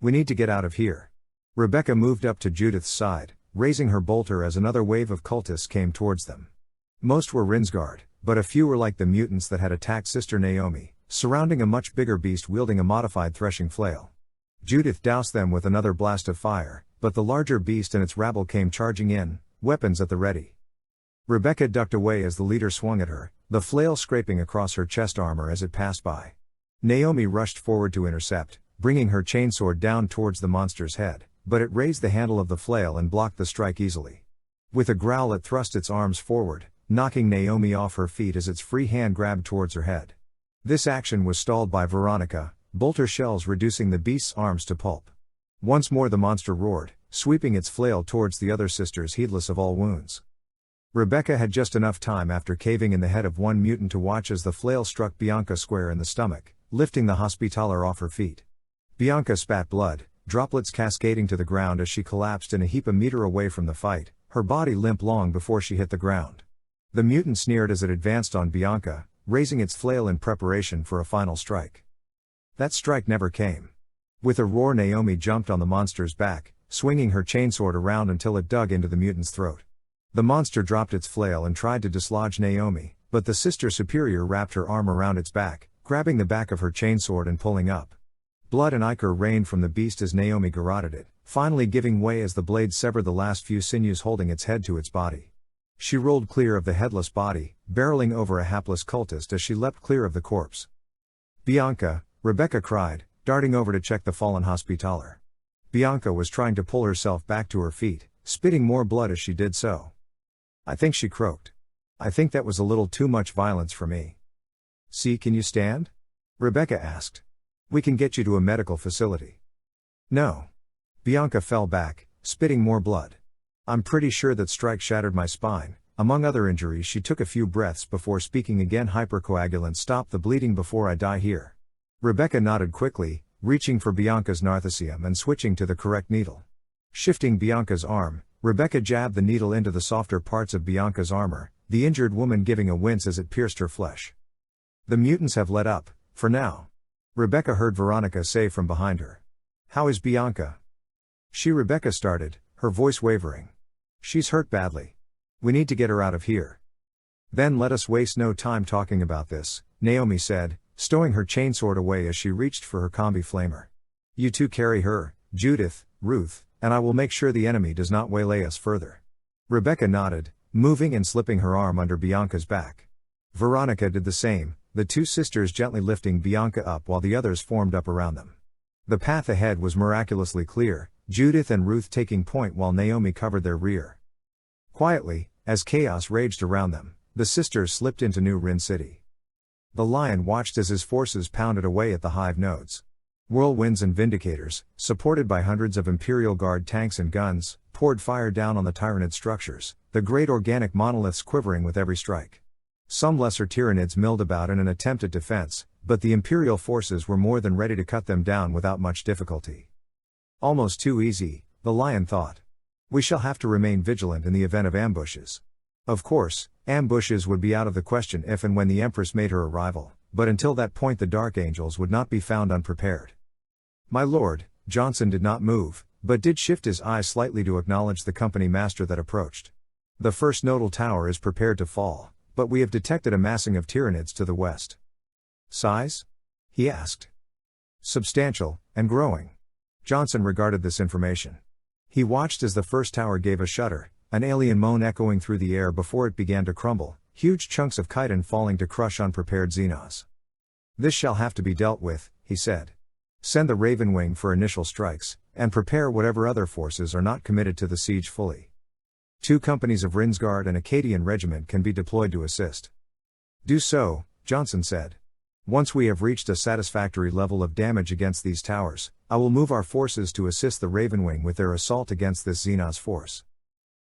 We need to get out of here. Rebecca moved up to Judith's side, raising her bolter as another wave of cultists came towards them. Most were Rinsguard, but a few were like the mutants that had attacked Sister Naomi, surrounding a much bigger beast wielding a modified threshing flail. Judith doused them with another blast of fire, but the larger beast and its rabble came charging in, weapons at the ready. Rebecca ducked away as the leader swung at her, the flail scraping across her chest armor as it passed by. Naomi rushed forward to intercept, bringing her chainsword down towards the monster's head, but it raised the handle of the flail and blocked the strike easily. With a growl it thrust its arms forward, knocking Naomi off her feet as its free hand grabbed towards her head. This action was stalled by Veronica, bolter shells reducing the beast's arms to pulp. Once more the monster roared, sweeping its flail towards the other sisters heedless of all wounds. Rebecca had just enough time after caving in the head of one mutant to watch as the flail struck Bianca square in the stomach, lifting the Hospitaller off her feet. Bianca spat blood, droplets cascading to the ground as she collapsed in a heap a meter away from the fight, her body limp long before she hit the ground. The mutant sneered as it advanced on Bianca, raising its flail in preparation for a final strike. That strike never came. With a roar Naomi jumped on the monster's back, swinging her chainsword around until it dug into the mutant's throat. The monster dropped its flail and tried to dislodge Naomi, but the Sister Superior wrapped her arm around its back, grabbing the back of her chainsword and pulling up. Blood and ichor rained from the beast as Naomi garroted it, finally giving way as the blade severed the last few sinews holding its head to its body. She rolled clear of the headless body, barreling over a hapless cultist as she leapt clear of the corpse. "Bianca," Rebecca cried, darting over to check the fallen Hospitaller. Bianca was trying to pull herself back to her feet, spitting more blood as she did so. "I think," she croaked. "I think that was a little too much violence for me." "See, can you stand?" Rebecca asked. "We can get you to a medical facility." "No." Bianca fell back, spitting more blood. "I'm pretty sure that strike shattered my spine." Among other injuries, she took a few breaths before speaking again. "Hypercoagulant, stop the bleeding before I die here." Rebecca nodded quickly, reaching for Bianca's narthecium and switching to the correct needle. Shifting Bianca's arm, Rebecca jabbed the needle into the softer parts of Bianca's armor, the injured woman giving a wince as it pierced her flesh. "The mutants have let up, for now," Rebecca heard Veronica say from behind her. "How is Bianca?" Rebecca started, her voice wavering. "She's hurt badly. We need to get her out of here." "Then let us waste no time talking about this," Naomi said, stowing her chainsword away as she reached for her combi flamer. "You two carry her, Judith, Ruth, and I will make sure the enemy does not waylay us further." Rebecca nodded, moving and slipping her arm under Bianca's back. Veronica did the same, the two sisters gently lifting Bianca up while the others formed up around them. The path ahead was miraculously clear, Judith and Ruth taking point while Naomi covered their rear. Quietly, as chaos raged around them, the sisters slipped into New Rin City. The Lion watched as his forces pounded away at the hive nodes. Whirlwinds and Vindicators, supported by hundreds of Imperial Guard tanks and guns, poured fire down on the Tyranid structures, the great organic monoliths quivering with every strike. Some lesser Tyranids milled about in an attempt at defense, but the Imperial forces were more than ready to cut them down without much difficulty. Almost too easy, the Lion thought. We shall have to remain vigilant in the event of ambushes. Of course, ambushes would be out of the question if and when the Empress made her arrival, but until that point the Dark Angels would not be found unprepared. "My lord," Johnson did not move, but did shift his eyes slightly to acknowledge the company master that approached. "The first nodal tower is prepared to fall, but we have detected a massing of Tyranids to the west." "Size?" he asked. "Substantial, and growing." Johnson regarded this information. He watched as the first tower gave a shudder, an alien moan echoing through the air before it began to crumble, huge chunks of chitin falling to crush unprepared Xenos. "This shall have to be dealt with," he said. "Send the Raven Wing for initial strikes, and prepare whatever other forces are not committed to the siege fully. 2 companies of Rinsguard and Acadian Regiment can be deployed to assist." "Do so," Johnson said. "Once we have reached a satisfactory level of damage against these towers, I will move our forces to assist the Raven Wing with their assault against this Xenos force."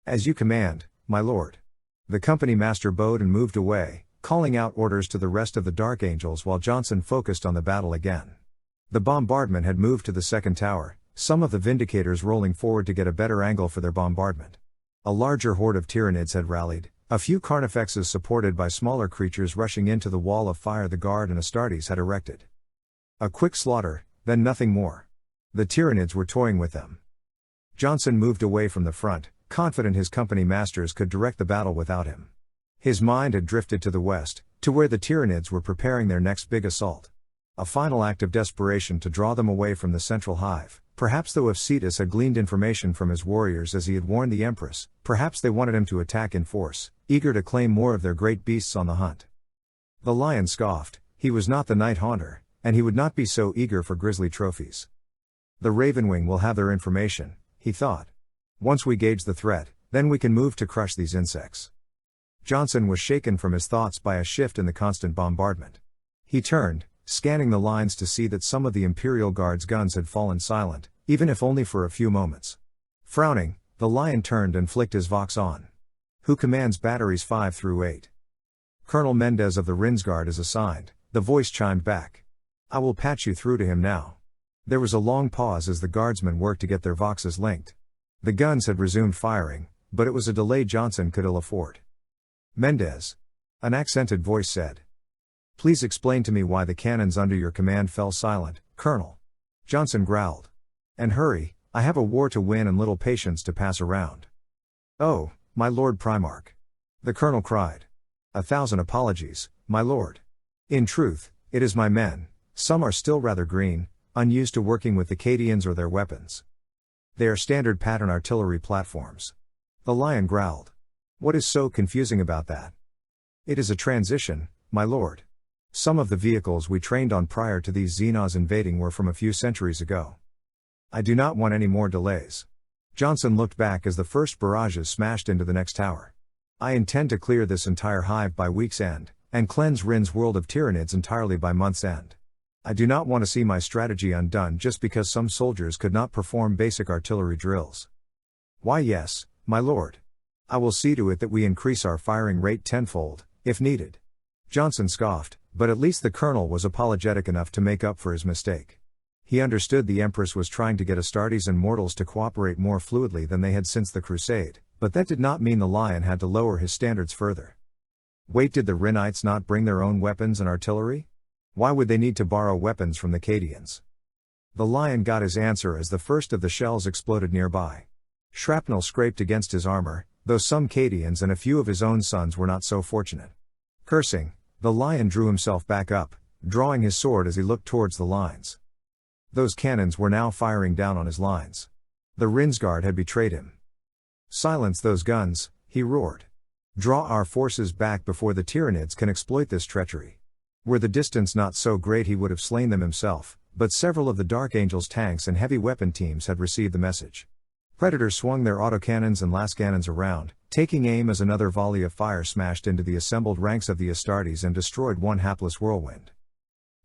"As you command, my lord." The company master bowed and moved away, calling out orders to the rest of the Dark Angels while Johnson focused on the battle again. The bombardment had moved to the second tower, some of the Vindicators rolling forward to get a better angle for their bombardment. A larger horde of Tyranids had rallied, a few Carnifexes supported by smaller creatures rushing into the wall of fire the Guard and Astartes had erected. A quick slaughter, then nothing more. The Tyranids were toying with them. Johnson moved away from the front, confident his company masters could direct the battle without him. His mind had drifted to the west, to where the Tyranids were preparing their next big assault. A final act of desperation to draw them away from the central hive. Perhaps though if Cetus had gleaned information from his warriors as he had warned the Empress, perhaps they wanted him to attack in force, eager to claim more of their great beasts on the hunt. The Lion scoffed, he was not the Night Haunter, and he would not be so eager for grisly trophies. "The Raven Wing will have their information," he thought. "Once we gauge the threat, then we can move to crush these insects." Johnson was shaken from his thoughts by a shift in the constant bombardment. He turned, scanning the lines to see that some of the Imperial Guard's guns had fallen silent, even if only for a few moments. Frowning, the Lion turned and flicked his Vox on. "Who commands batteries 5 through 8? "Colonel Mendez of the Rinsguard is assigned," the voice chimed back. "I will patch you through to him now." There was a long pause as the guardsmen worked to get their Voxes linked. The guns had resumed firing, but it was a delay Johnson could ill afford. "Mendez," an accented voice said. "Please explain to me why the cannons under your command fell silent, Colonel." Johnson growled. "And hurry, I have a war to win and little patience to pass around." "Oh," my Lord Primarch. The colonel cried. 1,000 apologies, my lord. In truth, it is my men, some are still rather green, unused to working with the Cadians or their weapons. They are standard pattern artillery platforms. The lion growled. What is so confusing about that? It is a transition, my lord. Some of the vehicles we trained on prior to these Xenos invading were from a few centuries ago. I do not want any more delays. Johnson looked back as the first barrages smashed into the next tower. I intend to clear this entire hive by week's end, and cleanse Rin's world of Tyranids entirely by month's end. I do not want to see my strategy undone just because some soldiers could not perform basic artillery drills. Why yes, my lord. I will see to it that we increase our firing rate tenfold, if needed. Johnson scoffed, but at least the colonel was apologetic enough to make up for his mistake. He understood the Empress was trying to get Astartes and mortals to cooperate more fluidly than they had since the Crusade, but that did not mean the Lion had to lower his standards further. Wait, did the Rinites not bring their own weapons and artillery? Why would they need to borrow weapons from the Cadians? The Lion got his answer as the first of the shells exploded nearby. Shrapnel scraped against his armor, though some Cadians and a few of his own sons were not so fortunate. Cursing, the Lion drew himself back up, drawing his sword as he looked towards the lines. Those cannons were now firing down on his lines. The Rinsguard had betrayed him. Silence those guns, he roared. Draw our forces back before the Tyranids can exploit this treachery. Were the distance not so great he would have slain them himself, but several of the Dark Angel's tanks and heavy weapon teams had received the message. Predators swung their autocannons and lascannons around, taking aim as another volley of fire smashed into the assembled ranks of the Astartes and destroyed one hapless whirlwind.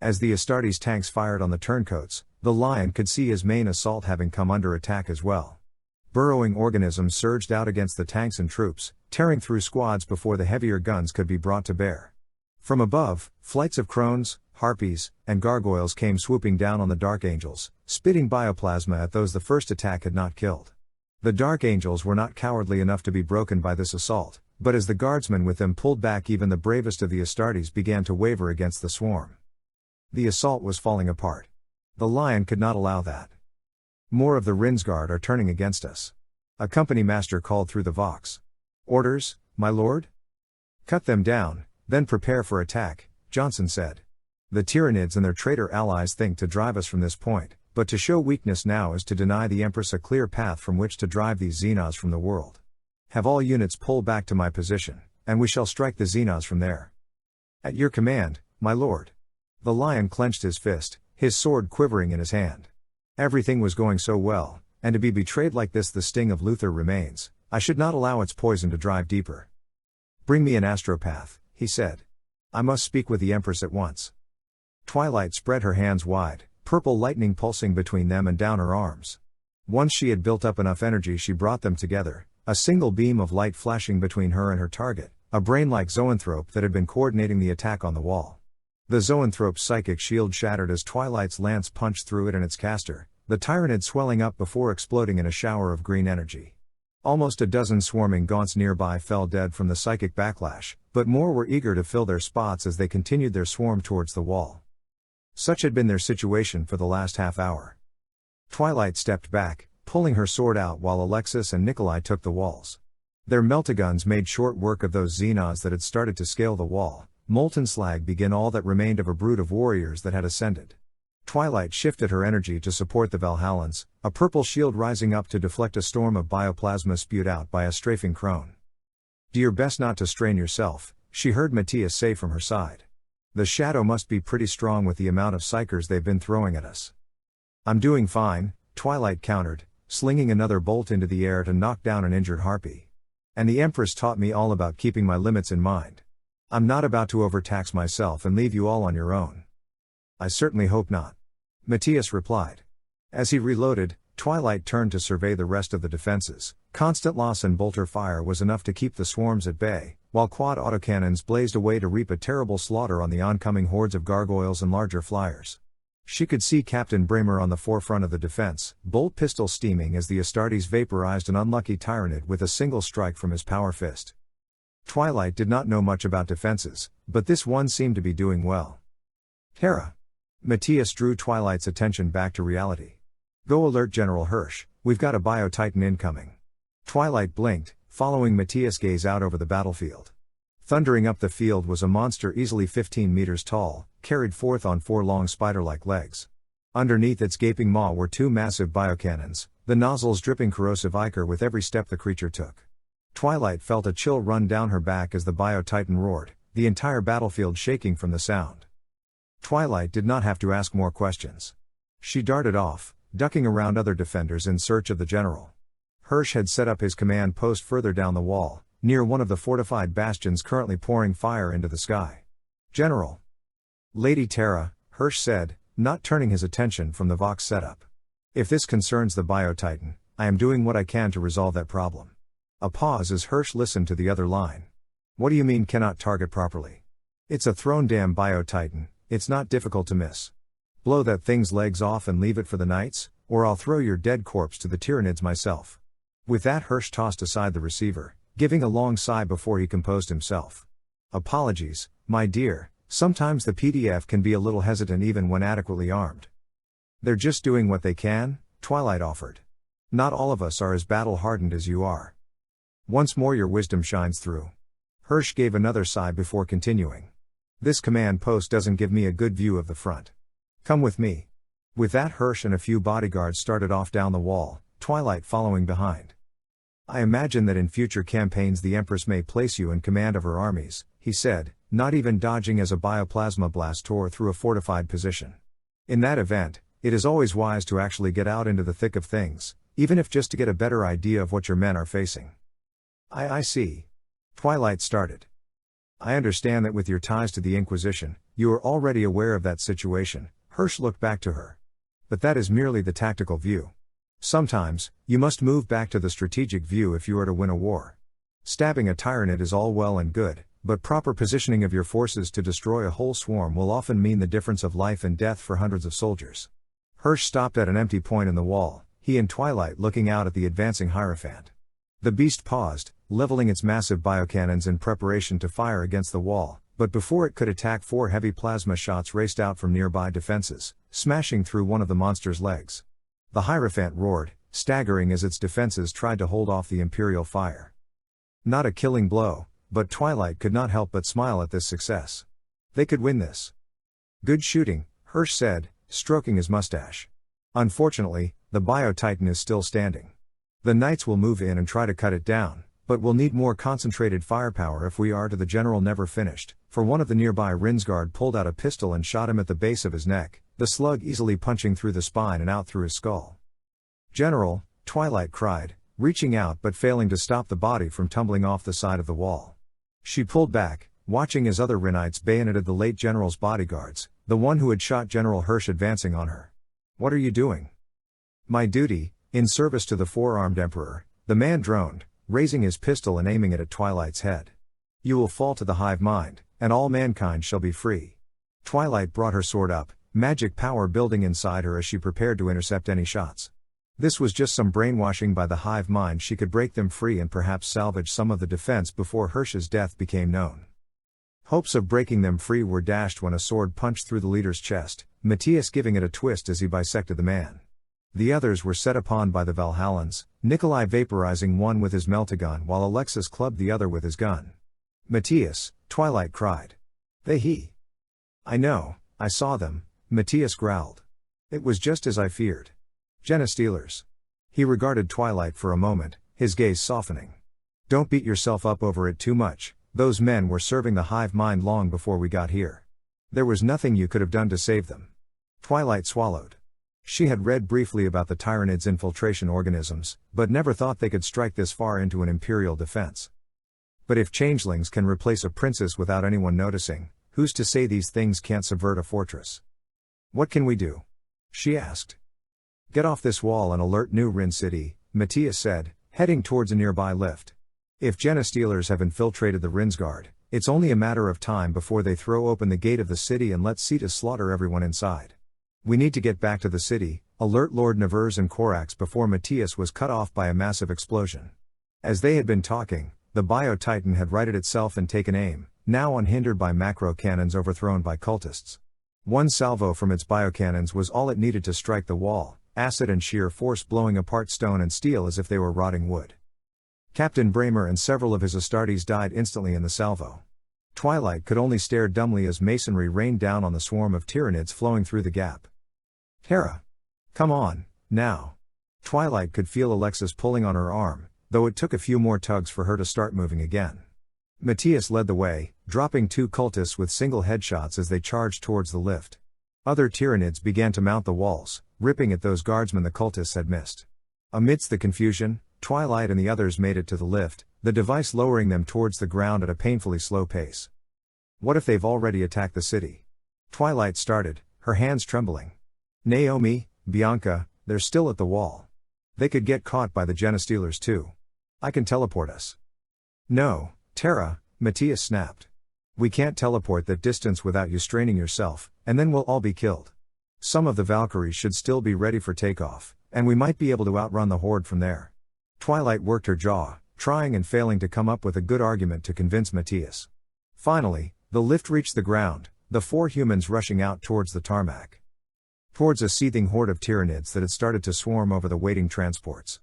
As the Astartes tanks fired on the turncoats, the Lion could see his main assault having come under attack as well. Burrowing organisms surged out against the tanks and troops, tearing through squads before the heavier guns could be brought to bear. From above, flights of crones, harpies, and gargoyles came swooping down on the Dark Angels, spitting bioplasma at those the first attack had not killed. The Dark Angels were not cowardly enough to be broken by this assault, but as the guardsmen with them pulled back, even the bravest of the Astartes began to waver against the swarm. The assault was falling apart. The Lion could not allow that. More of the Rinsguard are turning against us. A company master called through the Vox. Orders, my lord? Cut them down, then prepare for attack, Johnson said. The Tyranids and their traitor allies think to drive us from this point, but to show weakness now is to deny the Empress a clear path from which to drive these Xenos from the world. Have all units pull back to my position, and we shall strike the Xenos from there. At your command, my lord. The Lion clenched his fist, his sword quivering in his hand. Everything was going so well, and to be betrayed like this, the sting of Luther remains. I should not allow its poison to drive deeper. Bring me an astropath, he said. I must speak with the Empress at once. Twilight spread her hands wide, purple lightning pulsing between them and down her arms. Once she had built up enough energy, she brought them together, a single beam of light flashing between her and her target, a brain-like zoanthrope that had been coordinating the attack on the wall. The zoanthrope's psychic shield shattered as Twilight's lance punched through it and its caster, the Tyranid swelling up before exploding in a shower of green energy. Almost a dozen swarming gaunts nearby fell dead from the psychic backlash, but more were eager to fill their spots as they continued their swarm towards the wall. Such had been their situation for the last half hour. Twilight stepped back, pulling her sword out while Alexis and Nikolai took the walls. Their meltaguns made short work of those Xenos that had started to scale the wall. Molten slag began all that remained of a brood of warriors that had ascended. Twilight shifted her energy to support the Valhallans, a purple shield rising up to deflect a storm of bioplasma spewed out by a strafing crone. Do your best not to strain yourself, she heard Matthias say from her side. The shadow must be pretty strong with the amount of psychers they've been throwing at us. I'm doing fine, Twilight countered, slinging another bolt into the air to knock down an injured harpy. And the Empress taught me all about keeping my limits in mind. I'm not about to overtax myself and leave you all on your own. I certainly hope not. Matthias replied. As he reloaded, Twilight turned to survey the rest of the defenses. Constant loss and bolter fire was enough to keep the swarms at bay, while quad autocannons blazed away to reap a terrible slaughter on the oncoming hordes of gargoyles and larger flyers. She could see Captain Bramer on the forefront of the defense, bolt pistol steaming as the Astartes vaporized an unlucky Tyranid with a single strike from his power fist. Twilight did not know much about defenses, but this one seemed to be doing well. Hera. Matthias drew Twilight's attention back to reality. Go alert General Hirsch, we've got a Bio-Titan incoming. Twilight blinked, following Matthias' gaze out over the battlefield. Thundering up the field was a monster easily 15 meters tall, carried forth on 4 long spider-like legs. Underneath its gaping maw were 2 massive biocannons, the nozzles dripping corrosive ichor with every step the creature took. Twilight felt a chill run down her back as the bio-titan roared, the entire battlefield shaking from the sound. Twilight did not have to ask more questions. She darted off, ducking around other defenders in search of the general. Hirsch had set up his command post further down the wall, near one of the fortified bastions currently pouring fire into the sky. "General." "Lady Terra," Hirsch said, not turning his attention from the Vox setup. "If this concerns the Bio-Titan, I am doing what I can to resolve that problem." A pause as Hirsch listened to the other line. "What do you mean cannot target properly?" "It's a thrown damn Bio-Titan, it's not difficult to miss. Blow that thing's legs off and leave it for the Knights, or I'll throw your dead corpse to the Tyranids myself." With that Hirsch tossed aside the receiver, giving a long sigh before he composed himself. "Apologies, my dear, sometimes the PDF can be a little hesitant even when adequately armed." "They're just doing what they can," Twilight offered. "Not all of us are as battle-hardened as you are. Once more your wisdom shines through." Hirsch gave another sigh before continuing. "This command post doesn't give me a good view of the front. Come with me." With that Hirsch and a few bodyguards started off down the wall, Twilight following behind. "I imagine that in future campaigns the Empress may place you in command of her armies," he said, not even dodging as a bioplasma blast tore through a fortified position. "In that event, it is always wise to actually get out into the thick of things, even if just to get a better idea of what your men are facing." I see." Twilight started. "I understand that with your ties to the Inquisition, you are already aware of that situation," Hirsch looked back to her. "But that is merely the tactical view. Sometimes, you must move back to the strategic view if you are to win a war. Stabbing a Tyranid is all well and good, but proper positioning of your forces to destroy a whole swarm will often mean the difference of life and death for hundreds of soldiers." Hirsch stopped at an empty point in the wall, he and Twilight looking out at the advancing Hierophant. The beast paused, leveling its massive biocannons in preparation to fire against the wall, but before it could attack 4 heavy plasma shots raced out from nearby defenses, smashing through one of the monster's legs. The Hierophant roared, staggering as its defenses tried to hold off the Imperial fire. Not a killing blow, but Twilight could not help but smile at this success. They could win this. "Good shooting," Hirsch said, stroking his mustache. "Unfortunately, the Bio-Titan is still standing. The Knights will move in and try to cut it down, but we'll need more concentrated firepower if we are to." The general never finished, for one of the nearby Rinsguard pulled out a pistol and shot him at the base of his neck, the slug easily punching through the spine and out through his skull. "General," Twilight cried, reaching out but failing to stop the body from tumbling off the side of the wall. She pulled back, watching as other Rinites bayoneted the late general's bodyguards, the one who had shot General Hirsch advancing on her. "What are you doing?" "My duty, in service to the four-armed Emperor," the man droned, raising his pistol and aiming it at Twilight's head. "You will fall to the hive mind, and all mankind shall be free." Twilight brought her sword up, magic power building inside her as she prepared to intercept any shots. This was just some brainwashing by the hive mind. She could break them free and perhaps salvage some of the defense before Hirsch's death became known. Hopes of breaking them free were dashed when a sword punched through the leader's chest, Matthias giving it a twist as he bisected the man. The others were set upon by the Valhallans, Nikolai vaporizing one with his meltagun while Alexis clubbed the other with his gun. "Matthias," Twilight cried. "He." "I know, I saw them," Matthias growled. "It was just as I feared. Genestealers." He regarded Twilight for a moment, his gaze softening. "Don't beat yourself up over it too much, those men were serving the hive mind long before we got here. There was nothing you could have done to save them." Twilight swallowed. She had read briefly about the Tyranids' infiltration organisms, but never thought they could strike this far into an Imperial defense. But if changelings can replace a princess without anyone noticing, who's to say these things can't subvert a fortress? "What can we do?" she asked. "Get off this wall and alert New Rin City," Matthias said, heading towards a nearby lift. "If Genestealers have infiltrated the Rinsguard, it's only a matter of time before they throw open the gate of the city and let Cetus slaughter everyone inside. We need to get back to the city, alert Lord Nevers and Korax." Before Matthias was cut off by a massive explosion. As they had been talking, the Bio-Titan had righted itself and taken aim, now unhindered by macro cannons overthrown by cultists. One salvo from its biocannons was all it needed to strike the wall, acid and sheer force blowing apart stone and steel as if they were rotting wood. Captain Bramer and several of his Astartes died instantly in the salvo. Twilight could only stare dumbly as masonry rained down on the swarm of Tyranids flowing through the gap. Terra! Come on, now! Twilight could feel Alexis pulling on her arm, though it took a few more tugs for her to start moving again. Matthias led the way, dropping 2 cultists with single headshots as they charged towards the lift. Other Tyranids began to mount the walls, ripping at those guardsmen the cultists had missed. Amidst the confusion, Twilight and the others made it to the lift, the device lowering them towards the ground at a painfully slow pace. What if they've already attacked the city? Twilight started, her hands trembling. Naomi, Bianca, they're still at the wall. They could get caught by the Genestealers too. I can teleport us. No, Terra, Matthias snapped. We can't teleport that distance without you straining yourself, and then we'll all be killed. Some of the Valkyries should still be ready for takeoff, and we might be able to outrun the horde from there. Twilight worked her jaw, trying and failing to come up with a good argument to convince Matthias. Finally, the lift reached the ground, the 4 humans rushing out towards the tarmac. Towards a seething horde of Tyranids that had started to swarm over the waiting transports.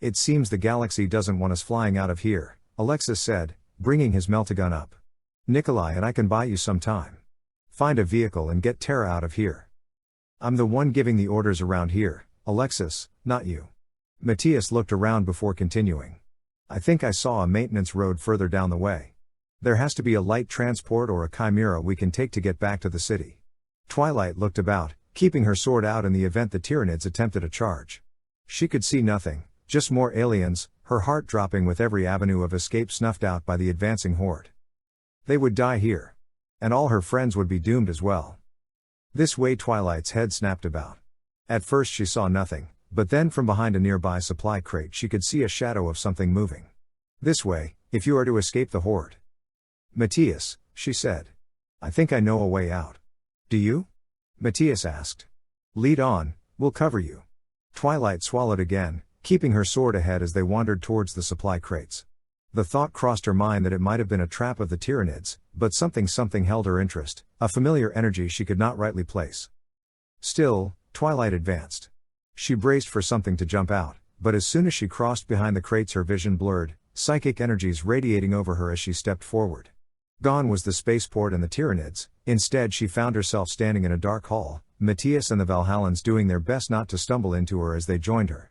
It seems the galaxy doesn't want us flying out of here, Alexis said, bringing his meltagun up. Nikolai and I can buy you some time. Find a vehicle and get Terra out of here. I'm the one giving the orders around here, Alexis, not you. Matthias looked around before continuing. I think I saw a maintenance road further down the way. There has to be a light transport or a chimera we can take to get back to the city. Twilight looked about, keeping her sword out in the event the Tyranids attempted a charge. She could see nothing, just more aliens, her heart dropping with every avenue of escape snuffed out by the advancing horde. They would die here. And all her friends would be doomed as well. This way Twilight's head snapped about. At first she saw nothing, but then from behind a nearby supply crate she could see a shadow of something moving. This way, if you are to escape the horde. Matthias, she said. I think I know a way out. Do you? Matthias asked. Lead on, we'll cover you. Twilight swallowed again, keeping her sword ahead as they wandered towards the supply crates. The thought crossed her mind that it might have been a trap of the Tyranids, but something held her interest, a familiar energy she could not rightly place. Still, Twilight advanced. She braced for something to jump out, but as soon as she crossed behind the crates her vision blurred, psychic energies radiating over her as she stepped forward. Gone was the spaceport and the Tyranids, instead she found herself standing in a dark hall, Matthias and the Valhallans doing their best not to stumble into her as they joined her.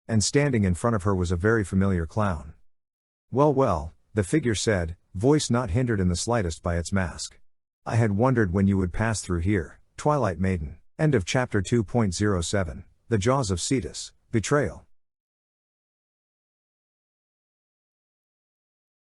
And standing in front of her was a very familiar clown. Well, the figure said, voice not hindered in the slightest by its mask. I had wondered when you would pass through here, Twilight Maiden. End of chapter 2.07, The Jaws of Cetus, Betrayal.